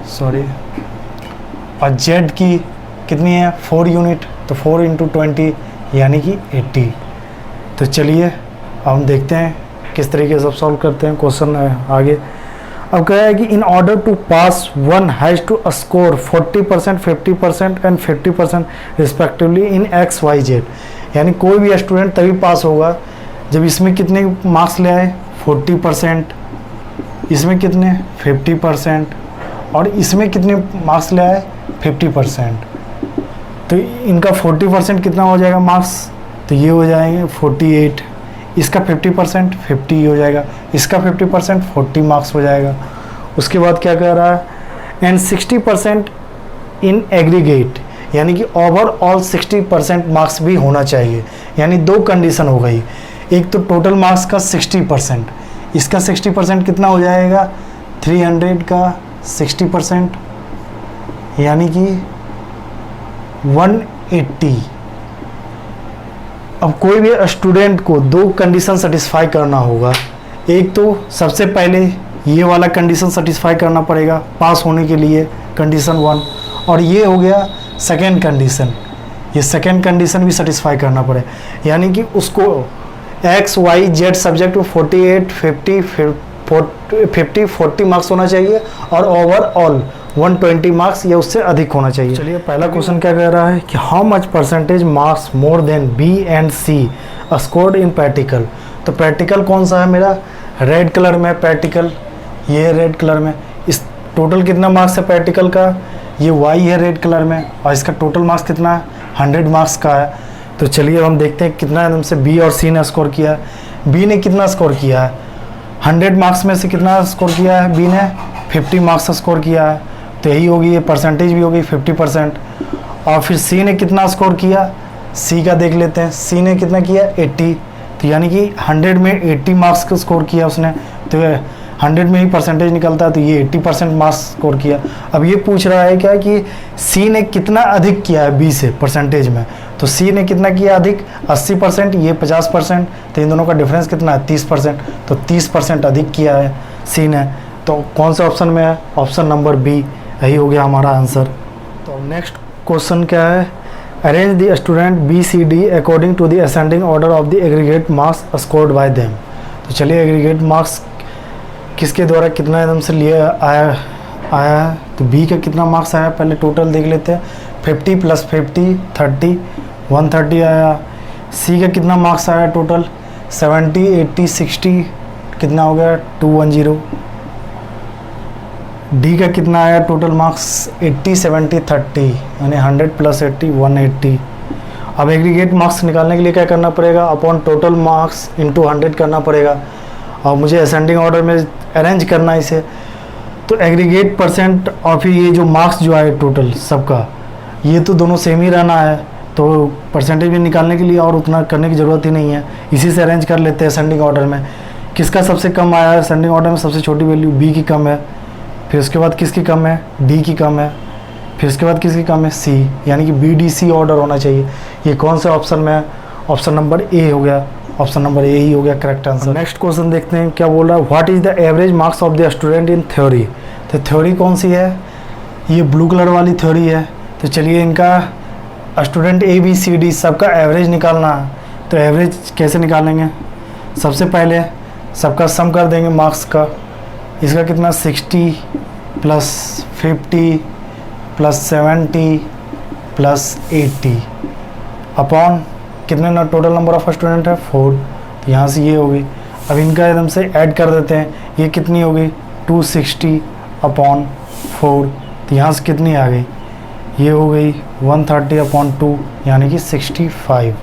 सॉरी। और z की कितनी है, 4 यूनिट, तो 4 × 20 यानी कि 80। तो चलिए अब हम देखते हैं किस तरीके से सॉल्व करते हैं क्वेश्चन आगे। अब कह रहा है कि in order to pass one has to score 40%, 50% and 50% respectively in x y z. यानी कोई भी स्टूडेंट तभी पास होगा जब इसमें कितने मार्क्स ले आए, 40%, इसमें कितने 50%, और इसमें कितने मार्क्स ले आए, 50%। तो इनका 40% कितना हो जाएगा मार्क्स, तो ये हो जाएंगे 48। इसका 50% 50 हो जाएगा, इसका 50% 40 मार्क्स हो जाएगा। उसके बाद क्या कह रहा है, एंड 60% इन एग्रीगेट, यानी कि ओवरऑल 60% मार्क्स भी होना चाहिए। यानी दो कंडीशन हो गई, एक तो टोटल मार्क्स का 60%, इसका 60% कितना हो जाएगा, 300 का 60% यानी कि 180। अब कोई भी स्टूडेंट को दो कंडीशन सेटिस्फाई करना होगा, एक तो सबसे पहले ये वाला कंडीशन सेटिस्फाई करना पड़ेगा पास होने के लिए, कंडीशन 1, और ये हो गया सेकेंड कंडीशन, ये सेकेंड कंडीशन भी सेटिस्फाई करना पड़े, यानी कि उसको एक्स वाई जेड सब्जेक्ट में 48, 50, 40 मार्क्स होना चाहिए और ओवरऑल 120 मार्क्स या उससे अधिक होना चाहिए। चलिए पहला क्वेश्चन क्या कह रहा है कि how much percentage marks more than B and C scored in practical. तो प्रैक्टिकल कौन सा है मेरा, रेड कलर में प्रैक्टिकल, ये है रेड कलर में। इस टोटल कितना मार्क्स है प्रैक्टिकल का, ये वाई है रेड कलर में, और इसका टोटल मार्क्स कितना है, 100 मार्क्स का है। तो चलिए हम देखते हैं कितना एकदम से बी और सी ने स्कोर किया है। बी ने कितना स्कोर किया है, 100 मार्क्स में से कितना स्कोर किया है, बी ने 50 मार्क्स स्कोर किया है। तो यही होगी, ये परसेंटेज भी होगी 50%। और फिर सी ने कितना स्कोर किया, सी का देख लेते हैं, सी ने कितना किया 80। तो यानी कि 100 में 80 मार्क्स का स्कोर किया उसने, तो 100 में ही परसेंटेज निकलता है, तो ये 80% मार्क्स स्कोर किया। अब ये पूछ रहा है क्या कि सी ने कितना अधिक किया है बी से परसेंटेज में, तो सी ने कितना किया अधिक, 80%, ये 50%, तो इन दोनों का डिफरेंस कितना है 30%, तो 30% अधिक किया है सी ने। तो कौन से ऑप्शन में है, ऑप्शन नंबर बी, यही हो गया हमारा आंसर। तो नेक्स्ट क्वेश्चन क्या है, arrange the student B C D according to the ascending order of the aggregate marks scored by them. तो चलिए एग्रीगेट मार्क्स किसके द्वारा कितना एकदम से लिया आया है, तो बी का कितना मार्क्स आया पहले टोटल देख लेते हैं, 50 + 50 30 130 आया। सी का कितना मार्क्स आया टोटल, 70 80 60 कितना हो गया 210। डी का कितना आया टोटल मार्क्स, 80 70 30 यानी 100 + 80 180। अब एग्रीगेट मार्क्स निकालने के लिए क्या करना पड़ेगा, अपॉन टोटल मार्क्स इंटू 100 करना पड़ेगा, और मुझे असेंडिंग ऑर्डर में अरेंज करना है इसे। तो एग्रीगेट परसेंट और फिर ये जो मार्क्स जो आए टोटल सबका, ये तो दोनों सेम ही रहना है, तो परसेंटेज भी निकालने के लिए और उतना करने की ज़रूरत ही नहीं है, इसी से अरेंज कर लेते हैं असेंडिंग ऑर्डर में। किसका सबसे कम आया है असेंडिंग ऑर्डर में, सबसे छोटी वैल्यू बी की कम है, फिर उसके बाद किसकी कम है, डी की कम है, फिर उसके बाद किसकी कम है, सी, यानी कि बी डी सी ऑर्डर होना चाहिए। ये कौन से ऑप्शन में है, ऑप्शन नंबर ए हो गया, ऑप्शन नंबर ए ही हो गया करेक्ट आंसर। नेक्स्ट क्वेश्चन देखते हैं क्या बोल रहा है, what is the average marks of the student in theory. तो थ्योरी कौन सी है, ये ब्लू कलर वाली थ्योरी है। तो चलिए इनका student A B C D सबका एवरेज निकालना है। तो एवरेज कैसे निकालेंगे, सबसे पहले सबका सम कर देंगे मार्क्स का, इसका कितना 60 + 50 + 70 + 80 अपॉन कितने ना टोटल नंबर ऑफ स्टूडेंट है 4। तो यहाँ से ये होगी। अब इनका एकदम से ऐड कर देते हैं, ये कितनी होगी 260 अपॉन 4। तो यहाँ से कितनी आ गई, ये हो गई 130 अपॉन 2 यानी कि 65।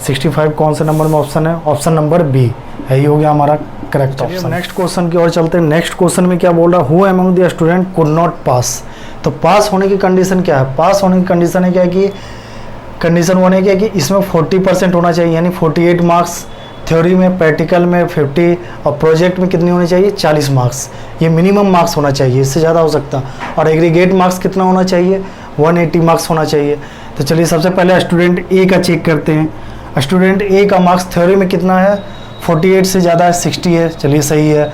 65 कौन से नंबर में ऑप्शन है, ऑप्शन नंबर बी, यही हो गया हमारा करेक्ट ऑप्शन। नेक्स्ट क्वेश्चन की ओर चलते हैं। नेक्स्ट क्वेश्चन में क्या बोल रहा है, who among the student could not pass. तो पास होने की कंडीशन क्या है, पास होने की कंडीशन है क्या कि कंडीशन 1 है क्या कि इसमें 40% होना चाहिए, यानी 48 मार्क्स, थ्योरी में प्रैक्टिकल में 50 और प्रोजेक्ट में कितने होने चाहिए 40 मार्क्स। ये मिनिमम मार्क्स होना चाहिए, इससे ज़्यादा हो सकता। और एग्रीगेट मार्क्स कितना होना चाहिए 180 मार्क्स होना चाहिए। तो चलिए सबसे पहले स्टूडेंट ए का चेक करते हैं। स्टूडेंट ए का मार्क्स थ्योरी में कितना है 48 से ज़्यादा है 60 है, चलिए सही है।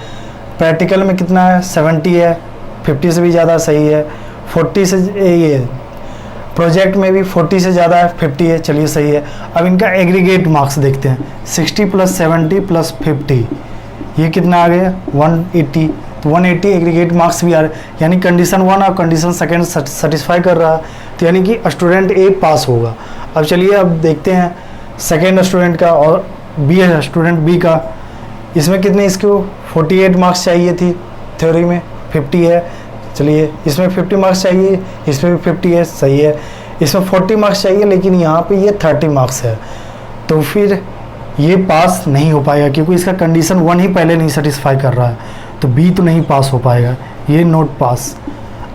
प्रैक्टिकल में कितना है 70 है, 50 से भी ज़्यादा सही है। 40 से ये प्रोजेक्ट में भी 40 से ज़्यादा है 50 है, चलिए सही है। अब इनका एग्रीगेट मार्क्स देखते हैं, 60 + 70 + 50 ये कितना आ गया 180। तो 180 एग्रीगेट मार्क्स भी आ रहे, यानी कंडीशन 1 और कंडीशन सेकेंड सेटिस्फाई कर रहा है, तो यानी कि स्टूडेंट ए पास होगा। अब चलिए अब देखते हैं सेकेंड स्टूडेंट का और बी है स्टूडेंट बी का। इसमें कितने इसको 48 मार्क्स चाहिए थी, थ्योरी में 50 है, चलिए इसमें 50 मार्क्स चाहिए, इसमें भी 50 है, सही है। इसमें 40 मार्क्स चाहिए लेकिन यहाँ पे ये 30 मार्क्स है, तो फिर ये पास नहीं हो पाएगा क्योंकि इसका कंडीशन 1 ही पहले नहीं सेटिस्फाई कर रहा है, तो बी तो नहीं पास हो पाएगा, ये नोट पास।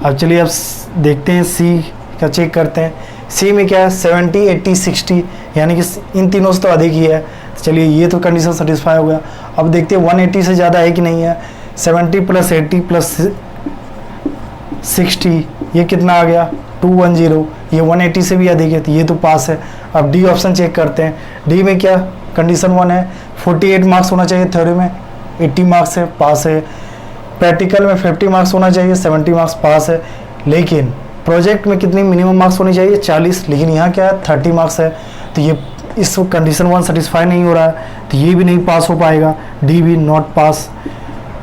अब चलिए अब देखते हैं सी का चेक करते हैं। सी में क्या है 70, 80, 60, यानी कि इन तीनों से तो अधिक ही है। चलिए ये तो कंडीशन सेटिस्फाई हो गया। अब देखते हैं 180 से ज़्यादा है कि नहीं है। 70 + 80 + 60 ये कितना आ गया 210, ये 180 से भी अधिक है, तो ये तो पास है। अब डी ऑप्शन चेक करते हैं। डी में क्या कंडीशन 1 है, 48 मार्क्स होना चाहिए, थ्योरी में 80 मार्क्स है, पास है। प्रैक्टिकल में 50 मार्क्स होना चाहिए, 70 मार्क्स, पास है। लेकिन प्रोजेक्ट में कितनी मिनिमम मार्क्स होनी चाहिए 40, लेकिन यहाँ क्या है 30 मार्क्स है, तो ये इस कंडीशन 1 सेटिस्फाई नहीं हो रहा है, तो ये भी नहीं पास हो पाएगा, डी भी नॉट पास।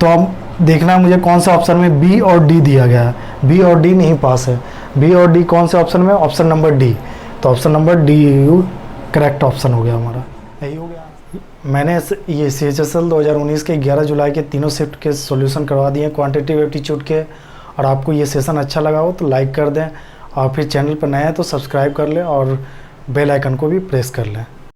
तो अब देखना है मुझे कौन सा ऑप्शन में बी और डी दिया गया है। बी और डी नहीं पास है। बी और डी कौन से ऑप्शन में? Option number D. तो option number D correct option हो गया हमारा, यही हो गया। मैंने ये CHSL 2019 के 11 जुलाई के तीनों शिफ्ट के सॉल्यूशन करवा दिए क्वांटिटेटिव एप्टीट्यूड के। और आपको ये सेशन अच्छा लगा हो तो लाइक कर दें, और फिर चैनल पर नए हैं तो सब्सक्राइब कर लें और बेल आइकन को भी प्रेस कर लें।